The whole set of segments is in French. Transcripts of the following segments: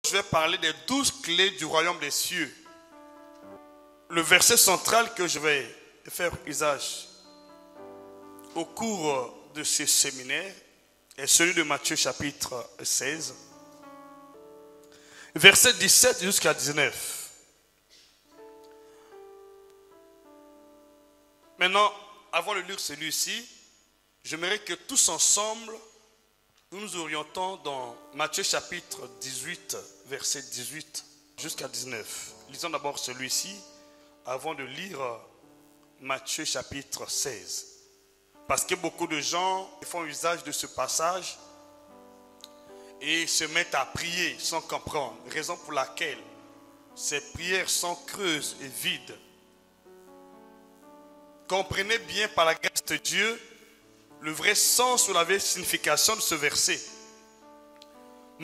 je vais parler des 12 clés du royaume des cieux. Le verset central que je vais faire usage au cours de ce séminaire est celui de Matthieu chapitre 16, verset 17 jusqu'à 19. Maintenant, avant de lire celui-ci, j'aimerais que tous ensemble, nous nous orientons dans Matthieu chapitre 18, verset 18 jusqu'à 19. Lisons d'abord celui-ci avant de lire Matthieu chapitre 16. Parce que beaucoup de gens font usage de ce passage et se mettent à prier sans comprendre. Raison pour laquelle ces prières sont creuses et vides. Comprenez bien par la grâce de Dieu le vrai sens ou la vraie signification de ce verset.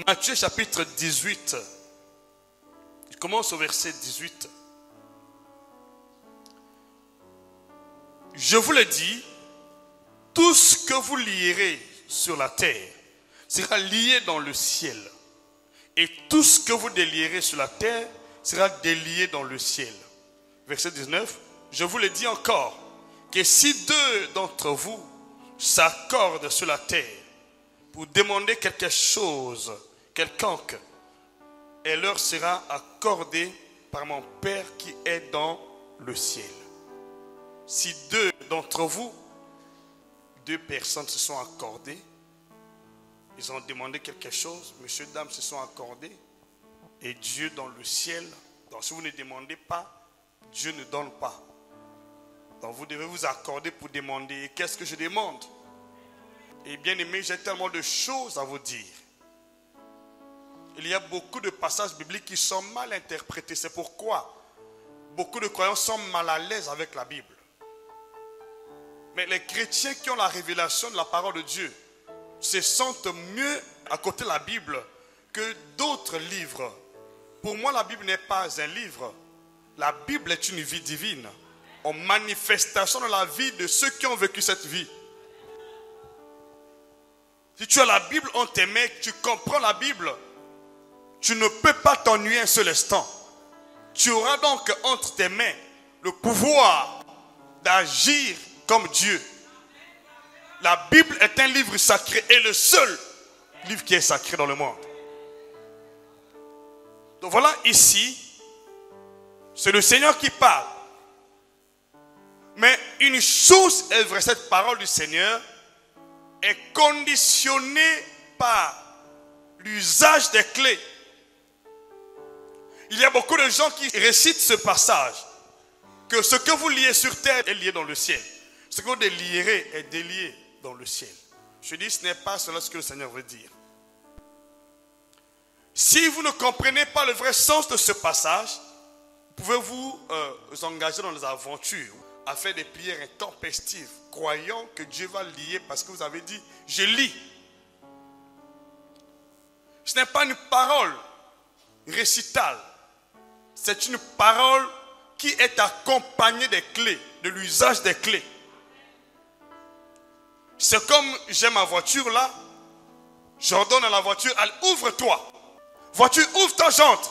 Matthieu chapitre 18. Je commence au verset 18. Je vous le dis, tout ce que vous lierez sur la terre sera lié dans le ciel. Et tout ce que vous délierez sur la terre sera délié dans le ciel. Verset 19. Je vous le dis encore, que si deux d'entre vous s'accordent sur la terre pour demander quelque chose quelconque, elle leur sera accordée par mon Père qui est dans le ciel. Si deux d'entre vous, deux personnes se sont accordées, ils ont demandé quelque chose, monsieur, dame se sont accordés, et Dieu dans le ciel, donc si vous ne demandez pas, Dieu ne donne pas. Donc vous devez vous accorder pour demander. Et qu'est-ce que je demande? Et bien aimé, j'ai tellement de choses à vous dire. Il y a beaucoup de passages bibliques qui sont mal interprétés. C'est pourquoi beaucoup de croyants sont mal à l'aise avec la Bible. Mais les chrétiens qui ont la révélation de la parole de Dieu se sentent mieux à côté de la Bible que d'autres livres. Pour moi, la Bible n'est pas un livre. La Bible est une vie divine, en manifestation de la vie de ceux qui ont vécu cette vie. Si tu as la Bible en tes mains, tu comprends la Bible, tu ne peux pas t'ennuyer un seul instant. Tu auras donc entre tes mains le pouvoir d'agir comme Dieu. La Bible est un livre sacré et le seul livre qui est sacré dans le monde. Donc voilà, ici, c'est le Seigneur qui parle. Mais une chose est vraie, cette parole du Seigneur est conditionnée par l'usage des clés. Il y a beaucoup de gens qui récitent ce passage, que ce que vous liez sur terre est lié dans le ciel. Ce que vous délierez est délié dans le ciel. Je dis, ce n'est pas cela ce que le Seigneur veut dire. Si vous ne comprenez pas le vrai sens de ce passage, vous pouvez vous engager dans des aventures, à faire des prières intempestives, croyant que Dieu va lier parce que vous avez dit, je lis. Ce n'est pas une parole récitale, c'est une parole qui est accompagnée des clés, de l'usage des clés. C'est comme j'ai ma voiture là, j'ordonne à la voiture, allez, ouvre-toi. Voiture, ouvre ta jante.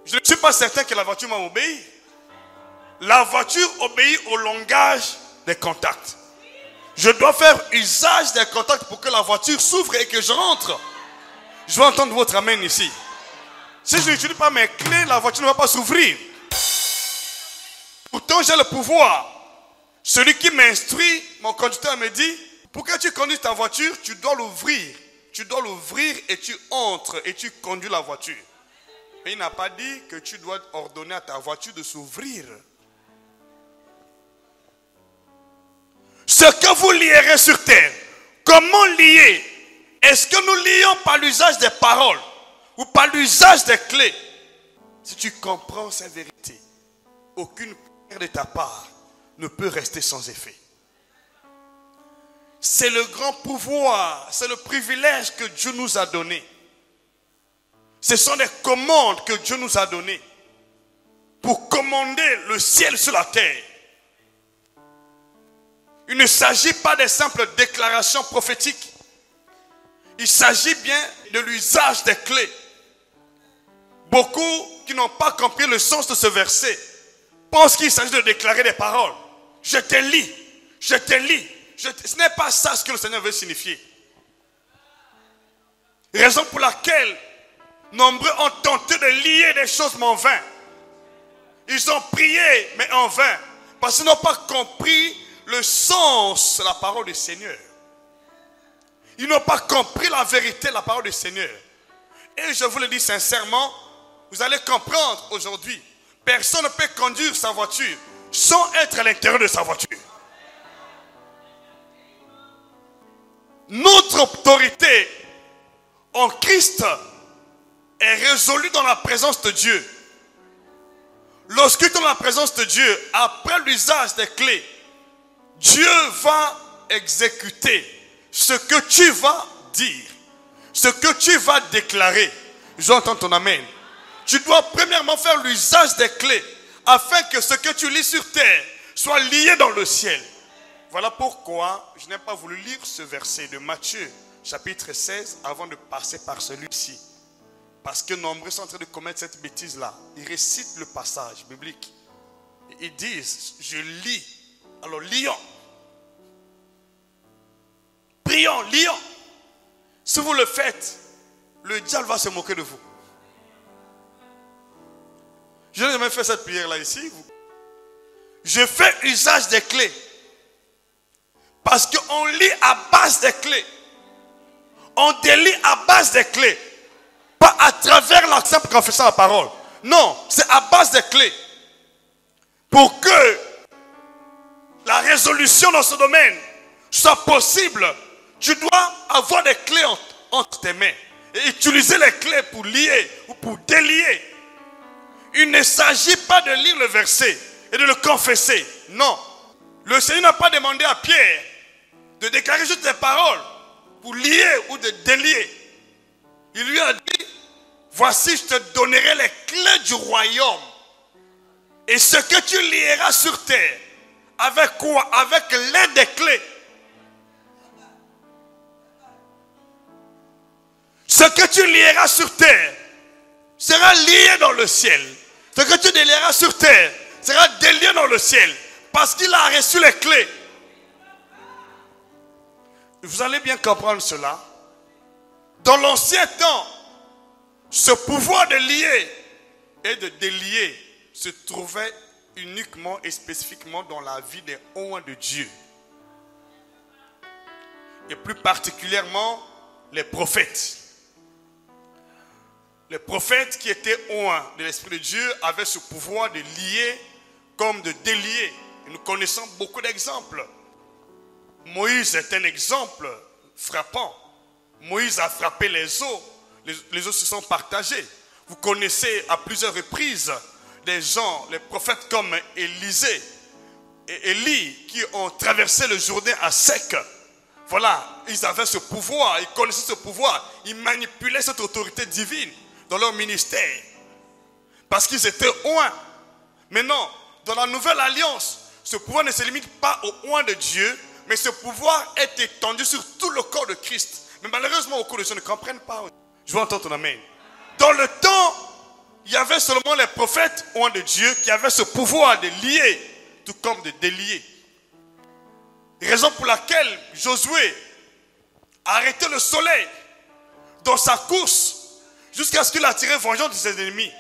Je ne suis pas certain que la voiture m'a obéi. La voiture obéit au langage des contacts. Je dois faire usage des contacts pour que la voiture s'ouvre et que je rentre. Je vais entendre votre amen ici. Si je n'utilise pas mes clés, la voiture ne va pas s'ouvrir. Pourtant, j'ai le pouvoir. Celui qui m'instruit, mon conducteur me dit, pour que tu conduises ta voiture, tu dois l'ouvrir. Tu dois l'ouvrir et tu entres et tu conduis la voiture. Mais il n'a pas dit que tu dois ordonner à ta voiture de s'ouvrir. Ce que vous lierez sur terre, comment lier? Est-ce que nous lions par l'usage des paroles ou par l'usage des clés? Si tu comprends cette vérité, aucune prière de ta part ne peut rester sans effet. C'est le grand pouvoir, c'est le privilège que Dieu nous a donné. Ce sont des commandes que Dieu nous a données pour commander le ciel sur la terre. Il ne s'agit pas de simples déclarations prophétiques. Il s'agit bien de l'usage des clés. Beaucoup qui n'ont pas compris le sens de ce verset pensent qu'il s'agit de déclarer des paroles. Je te lis, je te lis. Ce n'est pas ça ce que le Seigneur veut signifier. Raison pour laquelle nombreux ont tenté de lier des choses mais en vain. Ils ont prié mais en vain. Parce qu'ils n'ont pas compris le sens de la parole du Seigneur. Ils n'ont pas compris la vérité de la parole du Seigneur. Et je vous le dis sincèrement, vous allez comprendre aujourd'hui, personne ne peut conduire sa voiture sans être à l'intérieur de sa voiture. Notre autorité en Christ est résolue dans la présence de Dieu. Lorsque tu es dans la présence de Dieu, après l'usage des clés, Dieu va exécuter ce que tu vas dire, ce que tu vas déclarer. J'entends ton amen. Tu dois premièrement faire l'usage des clés afin que ce que tu lis sur terre soit lié dans le ciel. Voilà pourquoi je n'ai pas voulu lire ce verset de Matthieu, chapitre 16, avant de passer par celui-ci. Parce que nombreux sont en train de commettre cette bêtise-là. Ils récitent le passage biblique. Ils disent, je lis. Alors lions. Prions, lions. Si vous le faites, le diable va se moquer de vous. Je n'ai jamais fait cette prière-là ici. Je fais usage des clés. Parce qu'on lit à base des clés. On délie à base des clés. Pas à travers la simple confession de la parole. Non, c'est à base des clés. Pour que la résolution dans ce domaine soit possible, tu dois avoir des clés entre tes mains. Et utiliser les clés pour lier ou pour délier. Il ne s'agit pas de lire le verset et de le confesser. Non. Le Seigneur n'a pas demandé à Pierre de déclarer juste des paroles pour lier ou de délier. Il lui a dit, voici, je te donnerai les clés du royaume. Et ce que tu lieras sur terre, avec quoi? Avec l'aide des clés. Ce que tu lieras sur terre sera lié dans le ciel. Ce que tu délieras sur terre sera délié dans le ciel. Parce qu'il a reçu les clés. Vous allez bien comprendre cela. Dans l'ancien temps, ce pouvoir de lier et de délier se trouvait uniquement et spécifiquement dans la vie des oints de Dieu. Et plus particulièrement les prophètes. Les prophètes qui étaient oints de l'Esprit de Dieu avaient ce pouvoir de lier comme de délier. Et nous connaissons beaucoup d'exemples. Moïse est un exemple frappant. Moïse a frappé les eaux. Les eaux se sont partagées. Vous connaissez à plusieurs reprises des gens, les prophètes comme Élisée et Élie qui ont traversé le Jourdain à sec. Voilà, ils avaient ce pouvoir, ils connaissaient ce pouvoir. Ils manipulaient cette autorité divine dans leur ministère. Parce qu'ils étaient oints. Mais non, dans la nouvelle alliance, ce pouvoir ne se limite pas aux oints de Dieu, mais ce pouvoir est étendu sur tout le corps de Christ. Mais malheureusement, beaucoup de gens ne comprennent pas. Je veux entendre ton amen. Dans le temps, il y avait seulement les prophètes oints de Dieu qui avaient ce pouvoir de lier, tout comme de délier. Raison pour laquelle Josué a arrêté le soleil dans sa course jusqu'à ce qu'il a tiré vengeance de ses ennemis.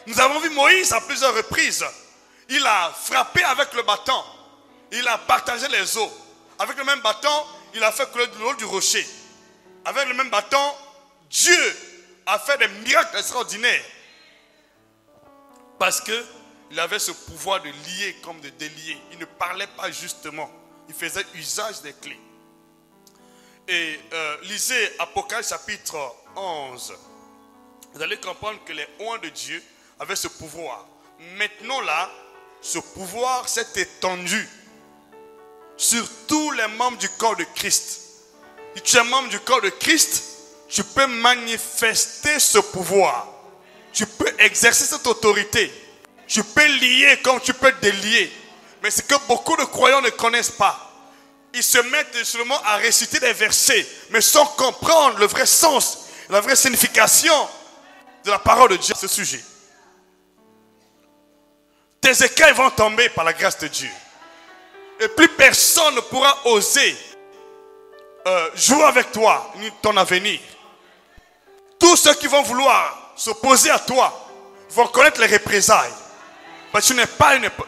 Nous avons vu Moïse à plusieurs reprises. Il a frappé avec le bâton. Il a partagé les eaux. Avec le même bâton, il a fait couler de l'eau du rocher. Avec le même bâton, Dieu a fait des miracles extraordinaires. Parce qu'il avait ce pouvoir de lier comme de délier. Il ne parlait pas justement. Il faisait usage des clés. Et lisez Apocalypse chapitre 11. Vous allez comprendre que les oints de Dieu avaient ce pouvoir. Maintenant là, ce pouvoir s'est étendu sur tous les membres du corps de Christ. Si tu es membre du corps de Christ, tu peux manifester ce pouvoir. Tu peux exercer cette autorité. Tu peux lier comme tu peux délier. Mais c'est que beaucoup de croyants ne connaissent pas. ils se mettent seulement à réciter des versets, mais sans comprendre le vrai sens, la vraie signification de la parole de Dieu à ce sujet. Tes écailles vont tomber par la grâce de Dieu. Et plus personne ne pourra oser jouer avec toi, ni ton avenir. Tous ceux qui vont vouloir s'opposer à toi vont connaître les représailles. Parce que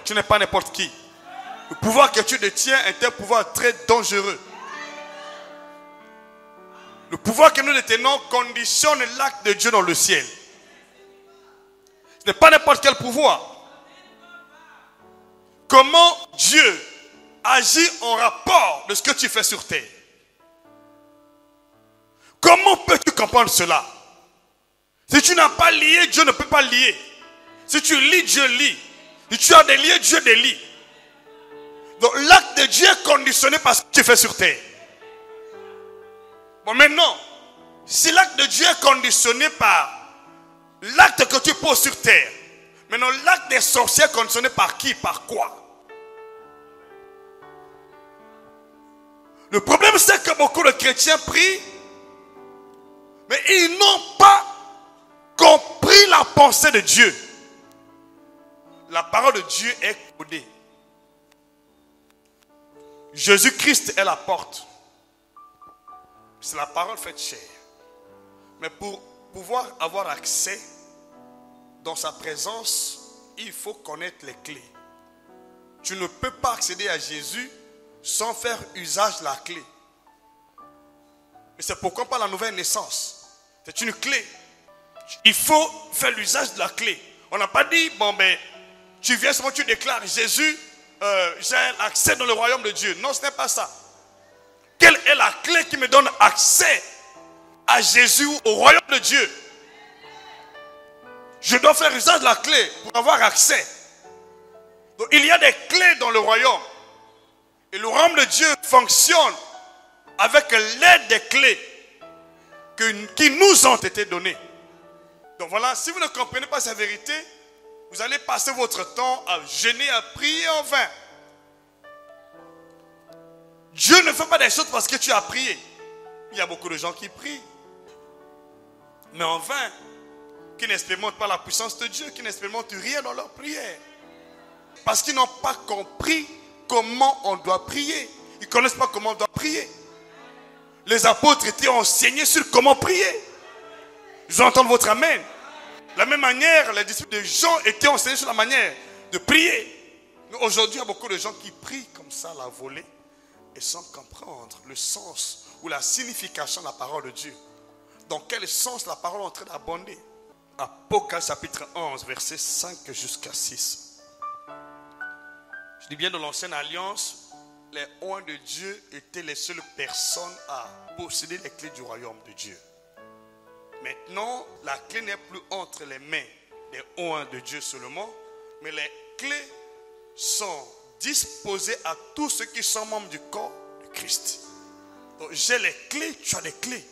tu n'es pas n'importe qui. Le pouvoir que tu détiens est un pouvoir très dangereux. Le pouvoir que nous détenons conditionne l'acte de Dieu dans le ciel. Ce n'est pas n'importe quel pouvoir. Comment Dieu agit en rapport de ce que tu fais sur terre? Comment peux-tu comprendre cela? Si tu n'as pas lié, Dieu ne peut pas lier. Si tu lis, Dieu lit. Si tu as des liens, Dieu délie. Donc l'acte de Dieu est conditionné par ce que tu fais sur terre. Bon, maintenant, si l'acte de Dieu est conditionné par l'acte que tu poses sur terre, maintenant l'acte des sorciers est conditionné par qui? Par quoi? Le problème, c'est que beaucoup de chrétiens prient, mais ils n'ont pas compris la pensée de Dieu. La parole de Dieu est codée. Jésus-Christ est la porte. C'est la parole faite chair. Mais pour pouvoir avoir accès dans sa présence, il faut connaître les clés. Tu ne peux pas accéder à Jésus sans faire usage de la clé. Et c'est pourquoi pas la nouvelle naissance. C'est une clé. Il faut faire l'usage de la clé. On n'a pas dit, bon ben, tu viens seulement, tu déclares, Jésus, j'ai accès dans le royaume de Dieu. Non, ce n'est pas ça. Quelle est la clé qui me donne accès à Jésus, au royaume de Dieu? Je dois faire usage de la clé pour avoir accès. Donc il y a des clés dans le royaume. Et le royaume de Dieu fonctionne avec l'aide des clés qui nous ont été données. Donc voilà, si vous ne comprenez pas cette vérité, vous allez passer votre temps à jeûner, à prier en vain. Dieu ne fait pas des choses parce que tu as prié. Il y a beaucoup de gens qui prient, mais en vain, qui n'expérimentent pas la puissance de Dieu, qui n'expérimentent rien dans leur prière. Parce qu'ils n'ont pas compris comment on doit prier. Ils ne connaissent pas comment on doit prier. Les apôtres étaient enseignés sur comment prier. Je veux entendre votre amen. De la même manière, les disciples de Jean étaient enseignés sur la manière de prier. Mais aujourd'hui, il y a beaucoup de gens qui prient comme ça, la volée, et sans comprendre le sens ou la signification de la parole de Dieu. Dans quel sens la parole est en train d'abonder? Apocalypse chapitre 11, versets 5 jusqu'à 6. Je dis bien, dans l'ancienne alliance, les oints de Dieu étaient les seules personnes à posséder les clés du royaume de Dieu. Maintenant, la clé n'est plus entre les mains des oints de Dieu seulement, mais les clés sont disposées à tous ceux qui sont membres du corps de Christ. Donc, j'ai les clés, tu as les clés.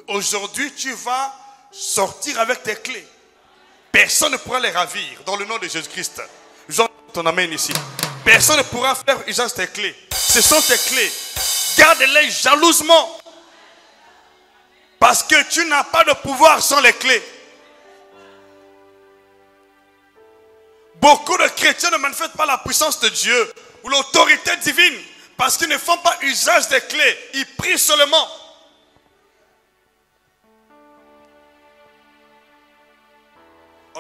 Aujourd'hui, tu vas sortir avec tes clés. Personne ne pourra les ravir dans le nom de Jésus-Christ. J'entends ton amen ici. Personne ne pourra faire usage de tes clés. Ce sont tes clés. Garde-les jalousement. Parce que tu n'as pas de pouvoir sans les clés. Beaucoup de chrétiens ne manifestent pas la puissance de Dieu ou l'autorité divine parce qu'ils ne font pas usage des clés. Ils prient seulement.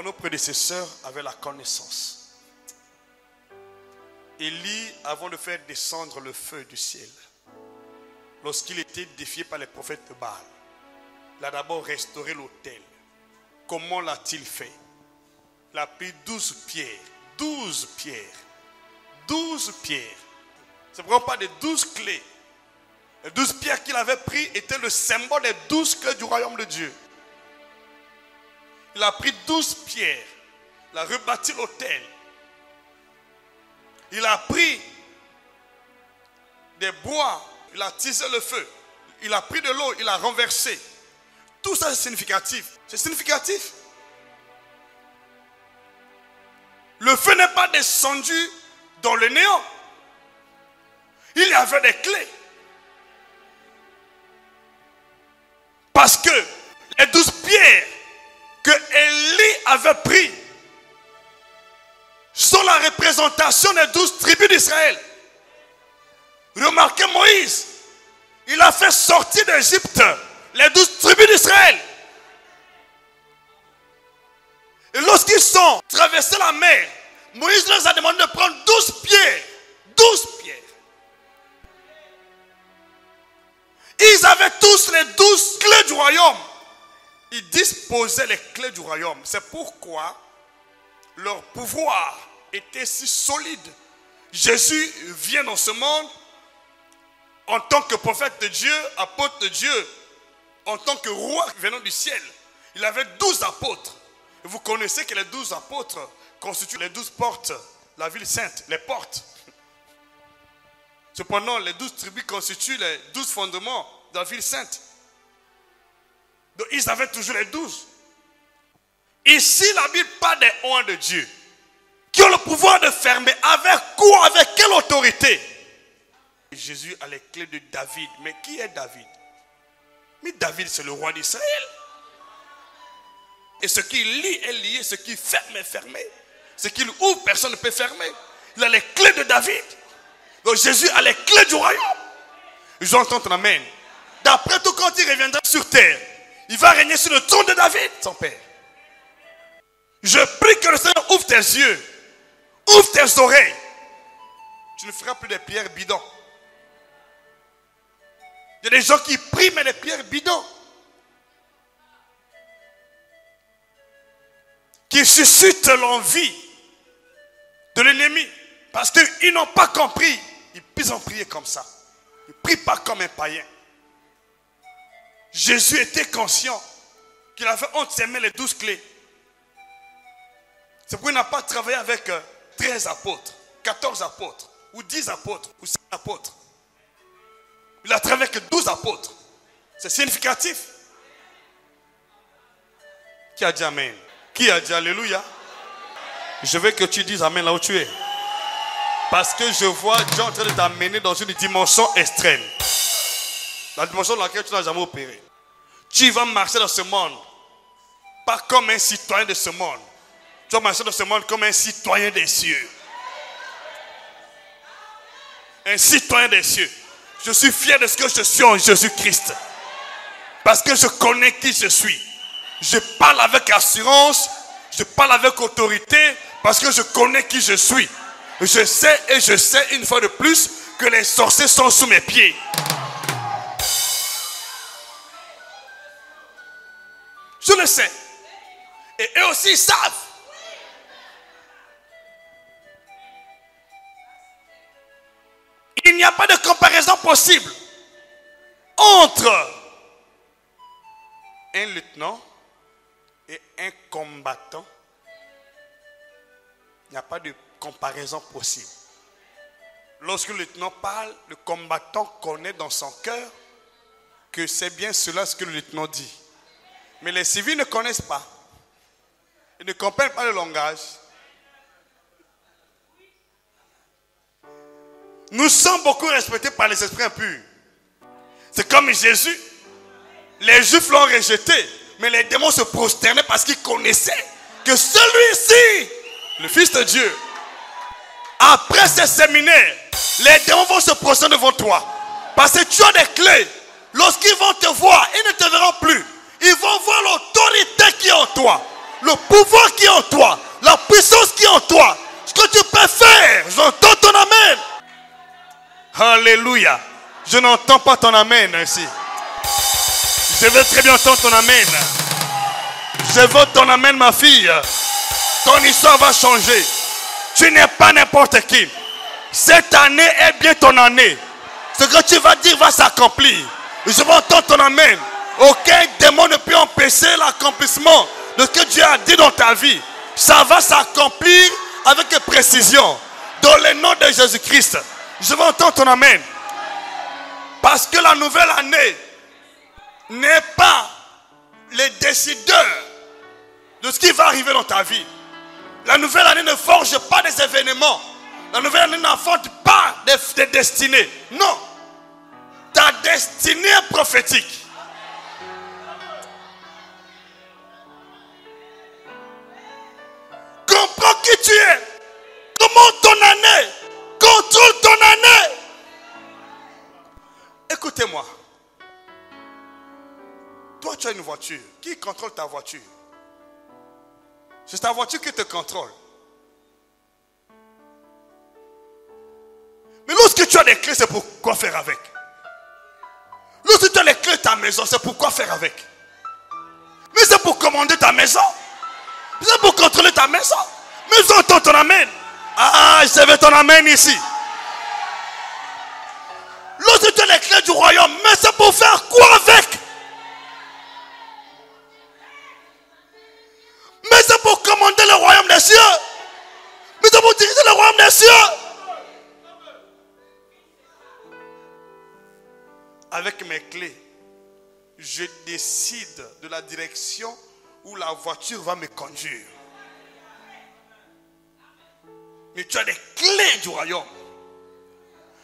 Nos prédécesseurs avaient la connaissance. Élie, avant de faire descendre le feu du ciel, lorsqu'il était défié par les prophètes de Baal, il a d'abord restauré l'autel. Comment l'a-t-il fait? Il a pris 12 pierres. 12 pierres. 12 pierres. Ce ne pas des 12 clés. Les 12 pierres qu'il avait prises étaient le symbole des 12 clés du royaume de Dieu. Il a pris 12 pierres. Il a rebâti l'autel. Il a pris des bois. Il a tisé le feu. Il a pris de l'eau. Il a renversé. Tout ça c'est significatif. C'est significatif. Le feu n'est pas descendu dans le néant. Il y avait des clés. Parce que les 12 pierres que Élie avait prises sont la représentation des 12 tribus d'Israël. Remarquez Moïse, il a fait sortir d'Égypte les 12 tribus d'Israël. Et lorsqu'ils sont traversés la mer, Moïse leur a demandé de prendre 12 pierres. 12 pierres. Ils avaient tous les 12 clés du royaume. Ils disposaient les clés du royaume. C'est pourquoi leur pouvoir était si solide. Jésus vient dans ce monde en tant que prophète de Dieu, apôtre de Dieu, en tant que roi venant du ciel. Il avait 12 apôtres. Et vous connaissez que les 12 apôtres constituent les 12 portes, la ville sainte, les portes. Cependant, les 12 tribus constituent les 12 fondements de la ville sainte. Donc, ils avaient toujours les 12. Ici, la Bible parle des oins de Dieu, qui ont le pouvoir de fermer. Avec quoi? Avec quelle autorité? Jésus a les clés de David. Mais qui est David? Mais David, c'est le roi d'Israël. Et ce qui lie est lié, ce qui ferme est fermé. Ce qui ouvre, personne ne peut fermer. Il a les clés de David. Donc Jésus a les clés du royaume. J'entends ton amen. D'après tout, quand il reviendra sur terre, il va régner sur le trône de David, son père. Je prie que le Seigneur ouvre tes yeux, ouvre tes oreilles. Tu ne feras plus des pierres bidons. Il y a des gens qui prient, mais des pierres bidons. Qui suscitent l'envie de l'ennemi. Parce qu'ils n'ont pas compris. Ils ont prié comme ça. Ils ne prient pas comme un païen. Jésus était conscient qu'il avait entre ses mains les 12 clés. C'est pourquoi il n'a pas travaillé avec 13 apôtres, 14 apôtres, ou 10 apôtres, ou 5 apôtres. Il a travaillé avec 12 apôtres. C'est significatif. Qui a dit Amen? Qui a dit Alléluia? Je veux que tu dises Amen là où tu es. Parce que je vois Dieu en train de t'amener dans une dimension extrême. La dimension dans laquelle tu n'as jamais opéré. Tu vas marcher dans ce monde, pas comme un citoyen de ce monde. Tu vas marcher dans ce monde comme un citoyen des cieux. Un citoyen des cieux. Je suis fier de ce que je suis en Jésus-Christ. Parce que je connais qui je suis. Je parle avec assurance, je parle avec autorité, parce que je connais qui je suis. Je sais une fois de plus que les sorciers sont sous mes pieds. Je le sais. Et eux aussi ils savent. Il n'y a pas de comparaison possible entre un lieutenant et un combattant. Il n'y a pas de comparaison possible. Lorsque le lieutenant parle, le combattant connaît dans son cœur que c'est bien cela ce que le lieutenant dit. Mais les civils ne connaissent pas. Ils ne comprennent pas le langage. Nous sommes beaucoup respectés par les esprits impurs. C'est comme Jésus. Les Juifs l'ont rejeté, mais les démons se prosternaient parce qu'ils connaissaient que celui-ci, le Fils de Dieu, après ces séminaires, les démons vont se prosterner devant toi. Parce que tu as des clés. Lorsqu'ils vont te voir, ils ne te verront plus. Ils vont voir l'autorité qui est en toi, le pouvoir qui est en toi, la puissance qui est en toi. Ce que tu peux faire, j'entends ton amen. Alléluia. Je n'entends pas ton amen ici. Je veux très bien entendre ton amen. Je veux ton amen, ma fille. Ton histoire va changer. Tu n'es pas n'importe qui. Cette année est bien ton année. Ce que tu vas dire va s'accomplir. Je veux entendre ton amen. Aucun démon ne peut empêcher l'accomplissement de ce que Dieu a dit dans ta vie. Ça va s'accomplir avec précision. Dans le nom de Jésus-Christ. Je veux entendre ton amen. Parce que la nouvelle année n'est pas les décideurs de ce qui va arriver dans ta vie. La nouvelle année ne forge pas des événements. La nouvelle année n'enfante pas des destinées. Non. Ta destinée est prophétique. Comprends qui tu es. Comment ton année contrôle ton année. Écoutez-moi. Toi, tu as une voiture. Qui contrôle ta voiture? C'est ta voiture qui te contrôle. Mais lorsque tu as les clés, c'est pour quoi faire avec? Lorsque tu as les clés de ta maison, c'est pour quoi faire avec? Mais c'est pour commander ta maison. C'est pour contrôler ta maison. Mais ils entendent ton amène. Ah, je savais ton amène ici. Lorsque tu as les clés du royaume, mais c'est pour faire quoi avec? Mais c'est pour commander le royaume des cieux. Mais c'est pour diriger le royaume des cieux. Avec mes clés, je décide de la direction où la voiture va me conduire. Mais tu as les clés du royaume.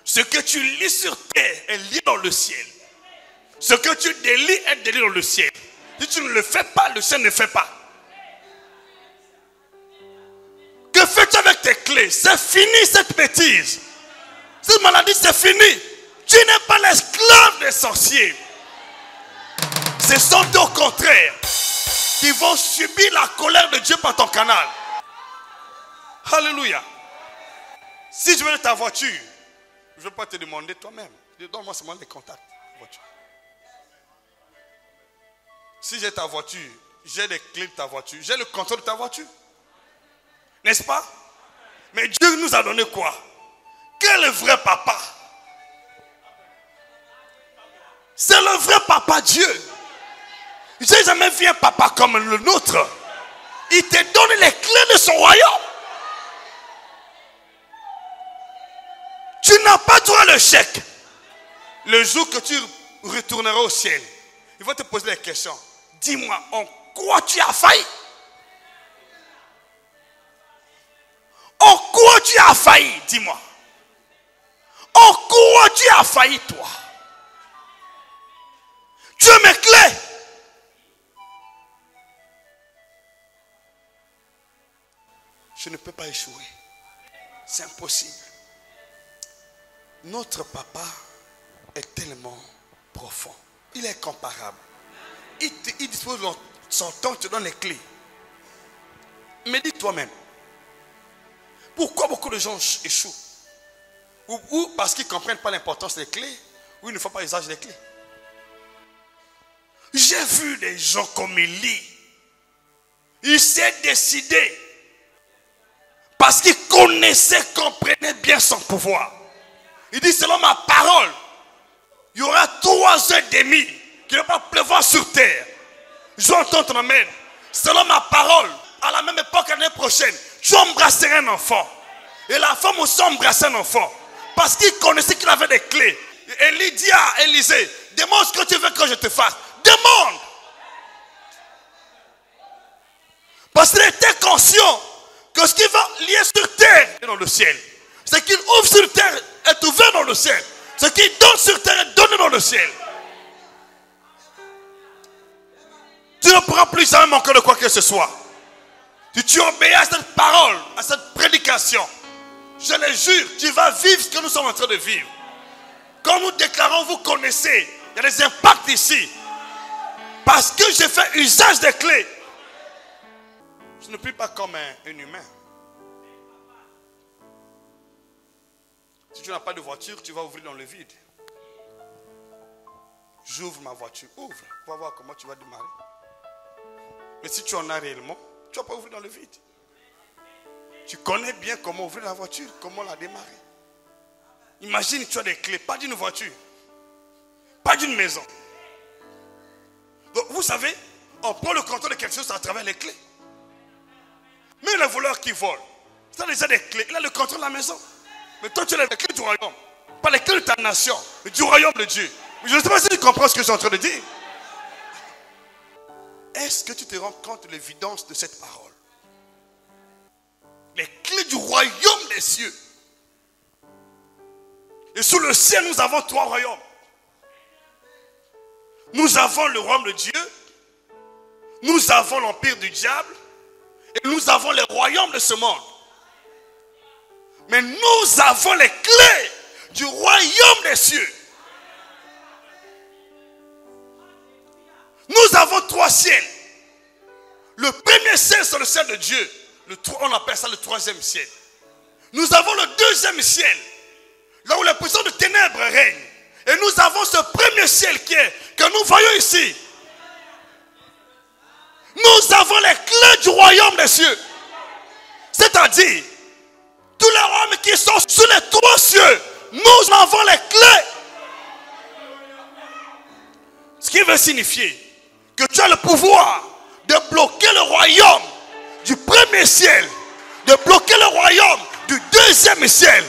Ce que tu lis sur terre est lié dans le ciel. Ce que tu délis est délié dans le ciel. Si tu ne le fais pas, le ciel ne fait pas. Que fais-tu avec tes clés? C'est fini cette bêtise. Cette maladie, c'est fini. Tu n'es pas l'esclave des sorciers. Ce sont au contraire qui vont subir la colère de Dieu par ton canal. Alléluia. Si je veux ta voiture, je ne vais pas te demander toi-même. Donne-moi seulement les contacts. Voiture. Si j'ai ta voiture, j'ai les clés de ta voiture, j'ai le contrôle de ta voiture. N'est-ce pas? Mais Dieu nous a donné quoi? Quel est le vrai papa? C'est le vrai papa Dieu. Je n'ai jamais vu un papa comme le nôtre. Il te donne les clés de son royaume. Tu n'as pas droit le chèque. Le jour que tu retourneras au ciel, il va te poser la question. Dis-moi, en quoi tu as failli? En quoi tu as failli? Dis-moi. En quoi tu as failli, toi? Tu as mes clés. Je ne peux pas échouer. C'est impossible. Notre papa est tellement profond. Il est incomparable. Il dispose de son temps, il te donne les clés. Mais dis toi-même, pourquoi beaucoup de gens échouent? Ou parce qu'ils ne comprennent pas l'importance des clés, ou ils ne font pas usage des clés. J'ai vu des gens comme Élie. Il s'est décidé parce qu'il connaissait, comprenait bien son pouvoir. Il dit, selon ma parole, il y aura 3h30 qui ne va pas pleuvoir sur terre. Je entends ton amène. Selon ma parole, à la même époque, l'année prochaine, tu embrasseras un enfant. Et la femme aussi embrassait un enfant. Parce qu'il connaissait qu'il avait des clés. Et Élie dit à Élisée, demande ce que tu veux que je te fasse. Demande. Parce qu'il était conscient que ce qui va lier sur terre est dans le ciel. Ce qu'il ouvre sur terre est ouvert dans le ciel. Ce qu'il donne sur terre est donné dans le ciel. Tu ne pourras plus jamais manquer de quoi que ce soit. Si tu obéis à cette parole, à cette prédication, je le jure, tu vas vivre ce que nous sommes en train de vivre. Quand nous déclarons, vous connaissez, il y a des impacts ici. Parce que j'ai fait usage des clés. Je ne prie pas comme un humain. Si tu n'as pas de voiture, tu vas ouvrir dans le vide. J'ouvre ma voiture. Ouvre. On va voir comment tu vas démarrer. Mais si tu en as réellement, tu ne vas pas ouvrir dans le vide. Tu connais bien comment ouvrir la voiture, comment la démarrer. Imagine, tu as des clés, pas d'une voiture, pas d'une maison. Donc, vous savez, on prend le contrôle de quelque chose à travers les clés. Mais le voleur qui vole, ça a déjà des clés, il a le contrôle de la maison. Mais toi, tu as les clés du royaume. Pas les clés de ta nation, mais du royaume de Dieu. Je ne sais pas si tu comprends ce que je suis en train de dire. Est-ce que tu te rends compte de l'évidence de cette parole? Les clés du royaume des cieux Et sous le ciel, nous avons 3 royaumes. Nous avons le royaume de Dieu, nous avons l'empire du diable, et nous avons les royaumes de ce monde. Mais nous avons les clés du royaume des cieux. Nous avons 3 ciels. Le premier ciel, c'est le ciel de Dieu. On appelle ça le 3e ciel. Nous avons le 2e ciel, là où les puissances de ténèbres règnent. Et nous avons ce premier ciel que nous voyons ici. Nous avons les clés du royaume des cieux. C'est-à-dire, tous les royaumes qui sont sous les 3 cieux, nous avons les clés. Ce qui veut signifier que tu as le pouvoir de bloquer le royaume du premier ciel, de bloquer le royaume du 2e ciel,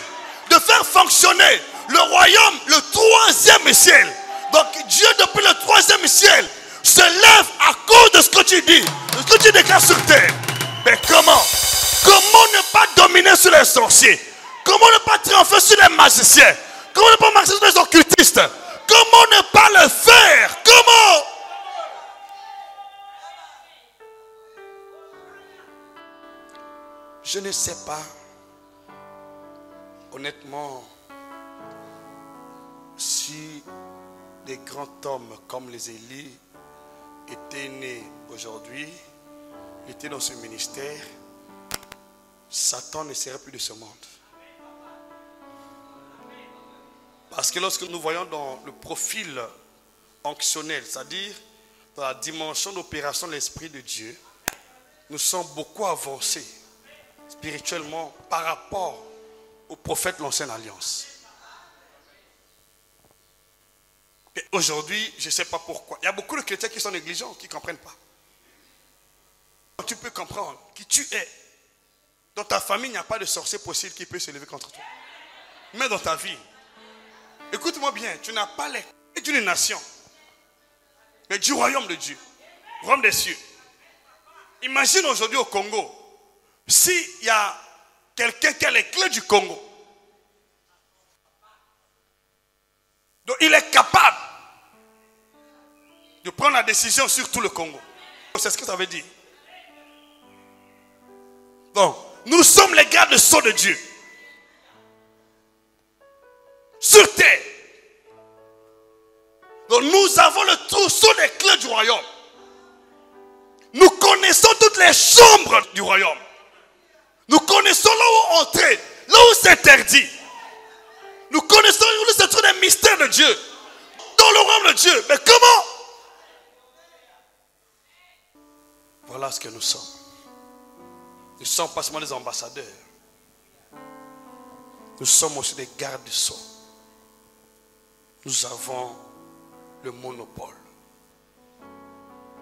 de faire fonctionner le royaume, le 3e ciel. Donc Dieu depuis le 3e ciel se lève à cause de ce que tu dis, de ce que tu déclares sur terre. Mais comment? Comment ne pas dominer sur les sorciers? Comment ne pas triompher sur les magiciens? Comment ne pas marcher sur les occultistes? Comment ne pas le faire? Comment? Je ne sais pas, honnêtement, si des grands hommes comme les Élie étaient nés aujourd'hui, étaient dans ce ministère, Satan ne serait plus de ce monde. Parce que lorsque nous voyons dans le profil onctionnel, c'est-à-dire dans la dimension d'opération de l'Esprit de Dieu, nous sommes beaucoup avancés spirituellement par rapport aux prophètes de l'Ancienne Alliance. Et aujourd'hui, je ne sais pas pourquoi. Il y a beaucoup de chrétiens qui sont négligents, qui ne comprennent pas. Tu peux comprendre qui tu es. Dans ta famille, il n'y a pas de sorcier possible qui peut se lever contre toi. Mais dans ta vie, écoute-moi bien, tu n'as pas les clés d'une nation, mais du royaume de Dieu, royaume des cieux. Imagine aujourd'hui au Congo, s'il y a quelqu'un qui a les clés du Congo, donc il est capable de prendre la décision sur tout le Congo. C'est ce que ça veut dire. Donc, nous sommes les gardes-sceaux de Dieu. Sur terre. Donc, nous avons le trousseau des clés du royaume. Nous connaissons toutes les chambres du royaume. Nous connaissons là où entrer, là où c'est interdit. Nous connaissons où se trouvent les mystères de Dieu. Dans le royaume de Dieu. Mais comment? Voilà ce que nous sommes. Nous ne sommes pas seulement des ambassadeurs. Nous sommes aussi des gardes-sceaux. Nous avons le monopole.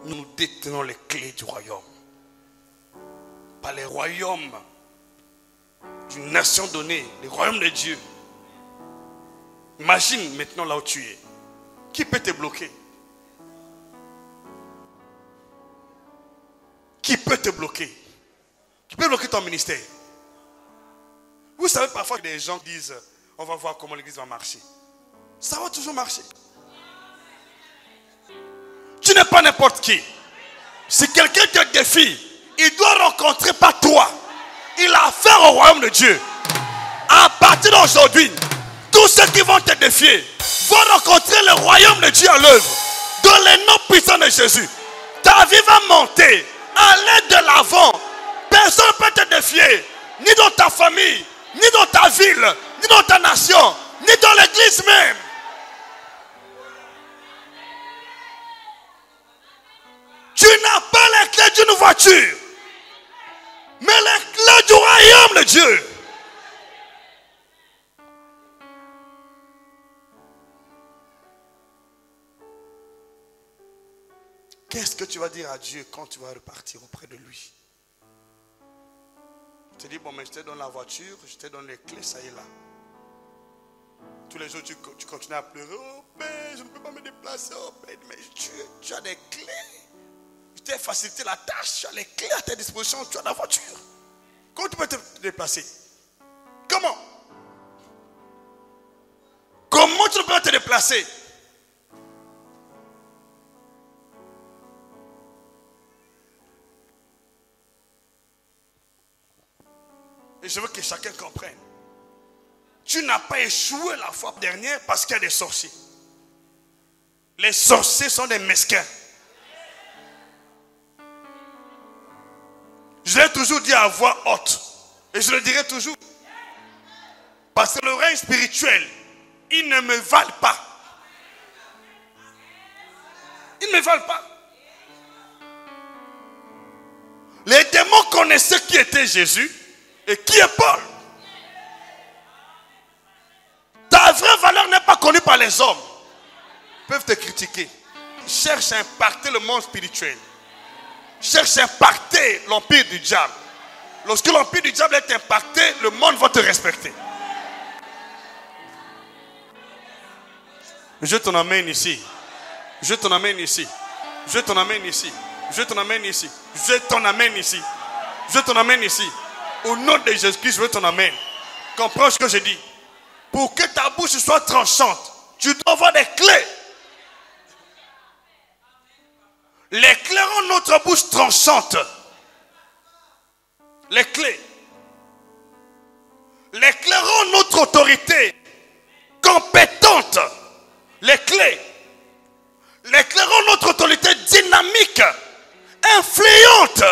Nous détenons les clés du royaume. Pas les royaumes d'une nation donnée, les royaumes de Dieu. Imagine maintenant là où tu es. Qui peut te bloquer? Qui peut te bloquer? Qui peut bloquer ton ministère? Vous savez parfois que des gens disent, on va voir comment l'église va marcher. Ça va toujours marcher. Tu n'es pas n'importe qui. Si quelqu'un te défie, il doit rencontrer pas toi. Il a affaire au royaume de Dieu. À partir d'aujourd'hui, tous ceux qui vont te défier vont rencontrer le royaume de Dieu à l'œuvre. Dans les noms puissants de Jésus. Ta vie va monter. Allez de l'avant. Personne ne peut te défier. Ni dans ta famille, ni dans ta ville, ni dans ta nation, ni dans l'église même. Tu n'as pas les clés d'une voiture, mais les clés du royaume de Dieu. Qu'est-ce que tu vas dire à Dieu quand tu vas repartir auprès de lui? Tu te dis, bon, mais je te donne la voiture, je te donne les clés, ça y est là. Tous les jours, tu continues à pleurer. Oh Père, je ne peux pas me déplacer. Oh Père, mais tu as des clés. Je t'ai facilité la tâche, tu as les clés à ta disposition, tu as la voiture. Comment tu peux te déplacer? Comment? tu ne peux pas te déplacer? Et je veux que chacun comprenne. Tu n'as pas échoué la fois dernière parce qu'il y a des sorciers. Les sorciers sont des mesquins. Je l'ai toujours dit à voix haute. Et je le dirai toujours. Parce que le règne spirituel, ils ne me valent pas. Ils ne me valent pas. Les démons connaissaient qui était Jésus et qui est Paul. Ta vraie valeur n'est pas connue par les hommes. Ils peuvent te critiquer. Cherche à impacter le monde spirituel. Cherche à impacter l'empire du diable. Lorsque l'empire du diable est impacté, le monde va te respecter. Je t'en amène ici. Je t'en amène ici. Je t'en amène ici. Je t'en amène ici. Je t'en amène ici. Je t'en amène ici. Au nom de Jésus-Christ, je t'en amène. Comprends ce que je dis. Pour que ta bouche soit tranchante, tu dois avoir des clés. Les clés rendent notre bouche tranchante. Les clés. Les clés rendent notre autorité compétente. Les clés. Les clés rendent notre autorité dynamique, influente.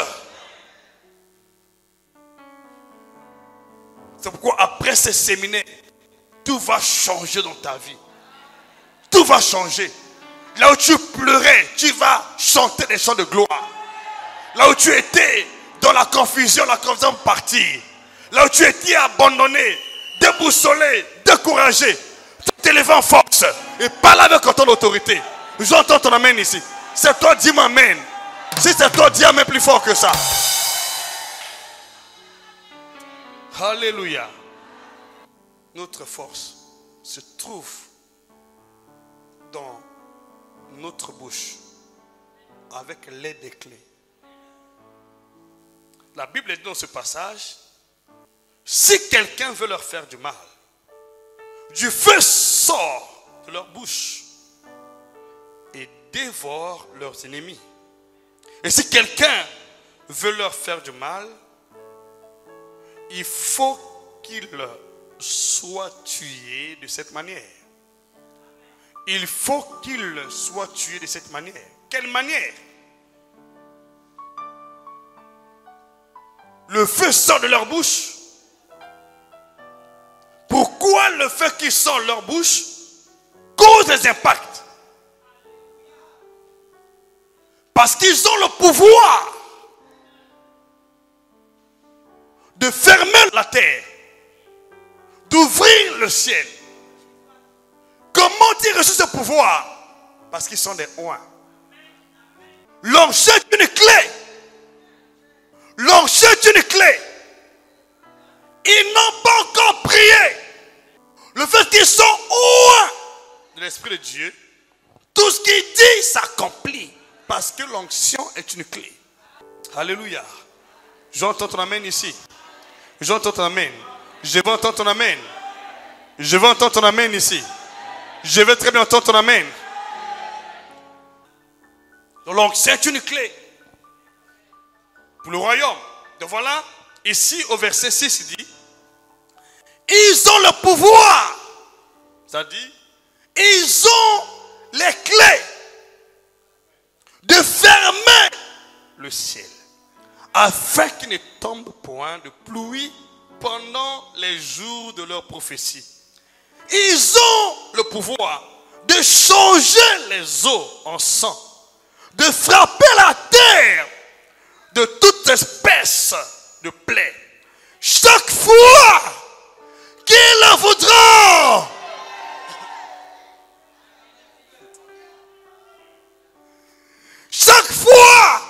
C'est pourquoi après ce séminaire, tout va changer dans ta vie. Tout va changer. Là où tu pleurais, tu vas chanter des chants de gloire. Là où tu étais dans la confusion va partir. Là où tu étais abandonné, déboussolé, découragé, tu t'élèves en force et parle avec autant d'autorité. J'entends ton amen ici. C'est toi, dis-moi amen. Si c'est toi, dis amen plus fort que ça. Alléluia. Notre force se trouve dans notre bouche avec l'aide des clés. La Bible dit dans ce passage, si quelqu'un veut leur faire du mal, du feu sort de leur bouche et dévore leurs ennemis. Et si quelqu'un veut leur faire du mal, il faut qu'il soit tué de cette manière. Il faut qu'il soit tué de cette manière. Quelle manière? Le feu sort de leur bouche. Pourquoi le feu qui sort de leur bouche cause des impacts? Parce qu'ils ont le pouvoir de fermer la terre, d'ouvrir le ciel. Comment ils reçu ce pouvoir? Parce qu'ils sont des oins. L'onction est une clé. L'onction est une clé. Ils n'ont pas encore prié. Le fait qu'ils sont oins de l'Esprit de Dieu, tout ce qu'il dit s'accomplit. Parce que l'onction est une clé. Alléluia. J'entends ton amen ici. J'entends ton amen. Je veux entendre ton amen. Je veux entendre ton amen ici. Je veux très bien entendre ton amen. Donc c'est une clé pour le royaume. Donc voilà, ici au verset 6, il dit, ils ont le pouvoir. C'est-à-dire, ils ont les clés de fermer le ciel afin qu'il ne tombe point de pluie pendant les jours de leur prophétie. Ils ont le pouvoir de changer les eaux en sang, de frapper la terre de toute espèce de plaie. Chaque fois qu'ils le voudront. Chaque fois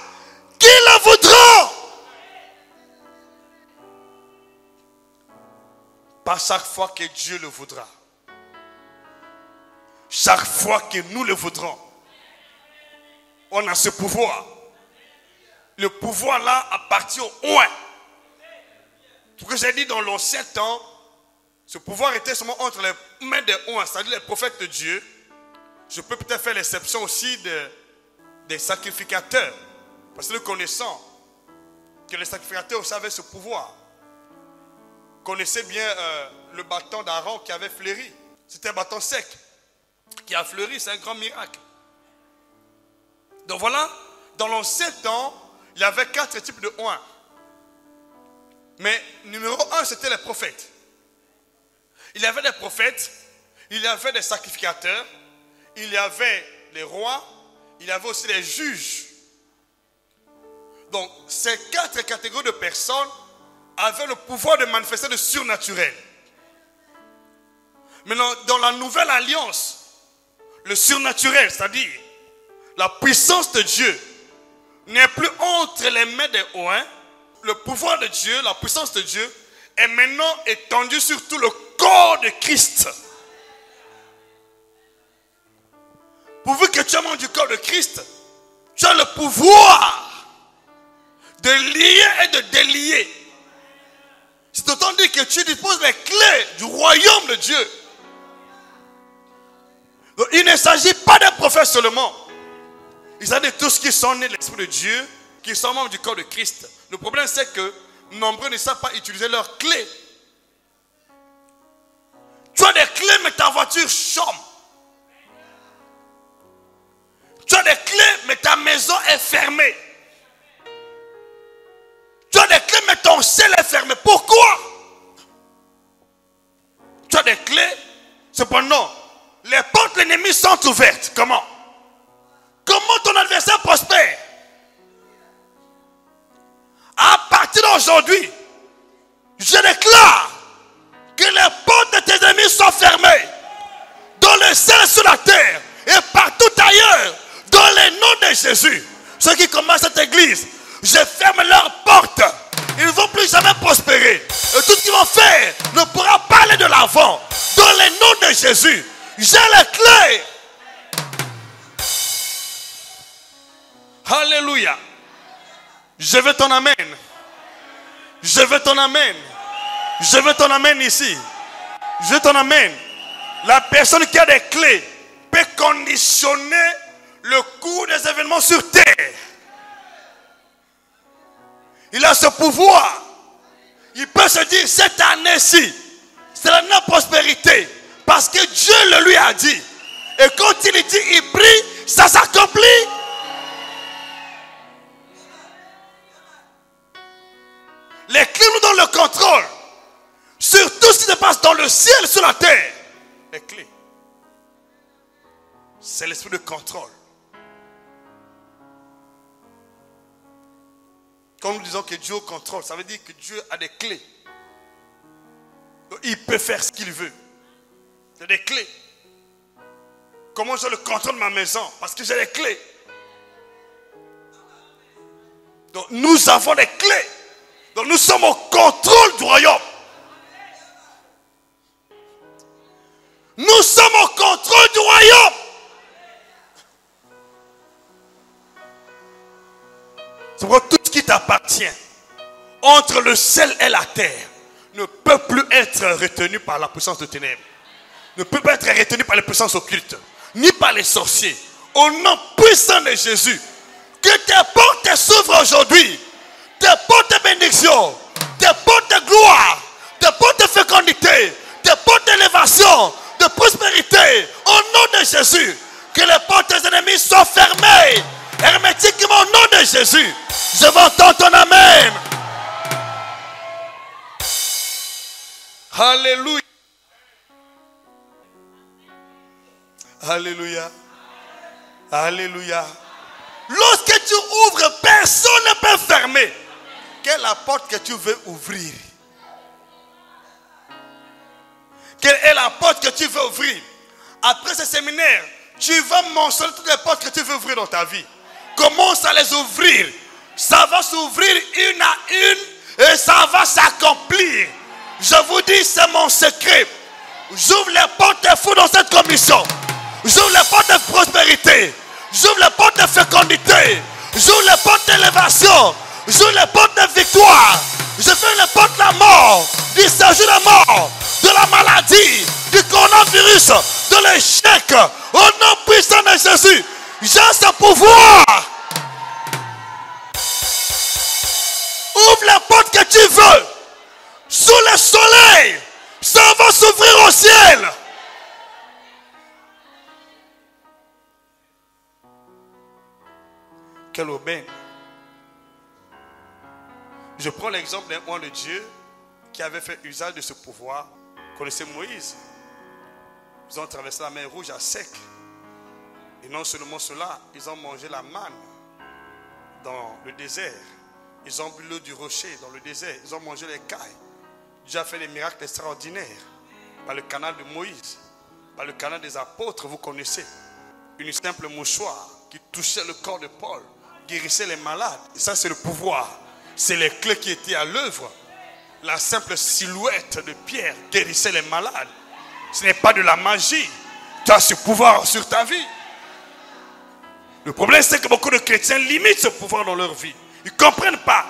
qu'ils le voudront. Pas chaque fois que Dieu le voudra. Chaque fois que nous le voudrons. On a ce pouvoir. Le pouvoir là appartient au oint. Ce que j'ai dit dans l'ancien temps, Ce pouvoir était seulement entre les mains des oints, c'est-à-dire les prophètes de Dieu. Je peux peut-être faire l'exception aussi des sacrificateurs. Parce que nous connaissons que les sacrificateurs aussi avaient ce pouvoir. Connaissez bien le bâton d'Aaron qui avait fleuri. C'était un bâton sec qui a fleuri, c'est un grand miracle. Donc voilà, dans l'ancien temps, il y avait 4 types de oints. Mais numéro 1, c'était les prophètes. Il y avait des prophètes, il y avait des sacrificateurs, il y avait les rois, il y avait aussi les juges. Donc, ces 4 catégories de personnes avaient le pouvoir de manifester le surnaturel. Maintenant, dans la nouvelle alliance, le surnaturel, c'est-à-dire la puissance de Dieu, n'est plus entre les mains des oints. Le pouvoir de Dieu, la puissance de Dieu, est maintenant étendue sur tout le corps de Christ. Pourvu que tu es membre du corps de Christ, tu as le pouvoir de lier et de délier. C'est autant dire que tu disposes des clés du royaume de Dieu. Donc, il ne s'agit pas des prophètes seulement. Il s'agit de tous qui sont nés de l'Esprit de Dieu, qui sont membres du corps de Christ. Le problème, c'est que nombreux ne savent pas utiliser leurs clés. Tu as des clés, mais ta voiture chôme. Tu as des clés, mais ta maison est fermée. Tu as des clés, mais ton ciel est fermé. Pourquoi? Tu as des clés, cependant, les portes de l'ennemi sont ouvertes. Comment? Comment ton adversaire prospère? À partir d'aujourd'hui, je déclare que les portes de tes ennemis sont fermées. Dans le ciel, sur la terre et partout ailleurs. Dans le nom de Jésus. Ceux qui commencent cette église, je ferme leurs portes. Ils ne vont plus jamais prospérer. Et tout ce qu'ils vont faire ne pourra pas aller de l'avant. Dans le nom de Jésus, j'ai les clés. Alléluia. Je veux ton amen. Je veux ton amen. Je veux ton amen ici. Je veux ton amen. La personne qui a des clés peut conditionner le cours des événements sur terre. Il a ce pouvoir. Il peut se dire, cette année-ci, c'est l'année de prospérité. Parce que Dieu le lui a dit. Et quand il dit, il prie, ça s'accomplit. Les clés nous donnent le contrôle sur tout ce qui se passe dans le ciel, sur la terre. Les clés, c'est l'esprit de contrôle. Quand nous disons que Dieu contrôle, ça veut dire que Dieu a des clés. Donc, il peut faire ce qu'il veut. Il y a des clés. Comment j'ai le contrôle de ma maison? Parce que j'ai les clés. Donc nous avons des clés. Donc nous sommes au contrôle du royaume. Nous sommes au contrôle du royaume. C'est pourquoi tout ce qui t'appartient entre le ciel et la terre ne peut plus être retenu par la puissance de ténèbres. Ne peut pas être retenu par les puissances occultes, ni par les sorciers. Au nom puissant de Jésus, que tes portes s'ouvrent aujourd'hui. Tes portes de bénédiction, tes portes de gloire, tes portes de fécondité, tes portes d'élévation, de prospérité. Au nom de Jésus, que les portes des ennemis soient fermées hermétiquement au nom de Jésus. Je veux entendre ton amen. Alléluia. Alléluia. Alléluia. Lorsque tu ouvres, personne ne peut fermer. Quelle est la porte que tu veux ouvrir? Quelle est la porte que tu veux ouvrir? Après ce séminaire, tu vas mentionner toutes les portes que tu veux ouvrir dans ta vie. Commence à les ouvrir. Ça va s'ouvrir une à une et ça va s'accomplir. Je vous dis, c'est mon secret. J'ouvre les portes de fou dans cette commission. J'ouvre les portes de prospérité. J'ouvre les portes de fécondité. J'ouvre les portes d'élévation. J'ouvre les portes de victoire. Je ferme les portes de la mort, du séjour de la mort. de la maladie, du coronavirus, de l'échec. Au nom puissant de Jésus, j'ai ce pouvoir. Ouvre les portes que tu veux. Sous le soleil, ça va s'ouvrir au ciel. Quelle aubaine. Je prends l'exemple d'un homme de Dieu qui avait fait usage de ce pouvoir. Vous connaissez Moïse. Ils ont traversé la mer Rouge à sec. Et non seulement cela, ils ont mangé la manne dans le désert. Ils ont bu l'eau du rocher dans le désert. Ils ont mangé les cailles. Dieu a fait des miracles extraordinaires par le canal de Moïse, par le canal des apôtres, vous connaissez. Une simple mouchoir qui touchait le corps de Paul, guérissait les malades. Et ça, c'est le pouvoir. C'est les clés qui étaient à l'œuvre. La simple silhouette de Pierre guérissait les malades. Ce n'est pas de la magie. Tu as ce pouvoir sur ta vie. Le problème, c'est que beaucoup de chrétiens limitent ce pouvoir dans leur vie. Ils ne comprennent pas.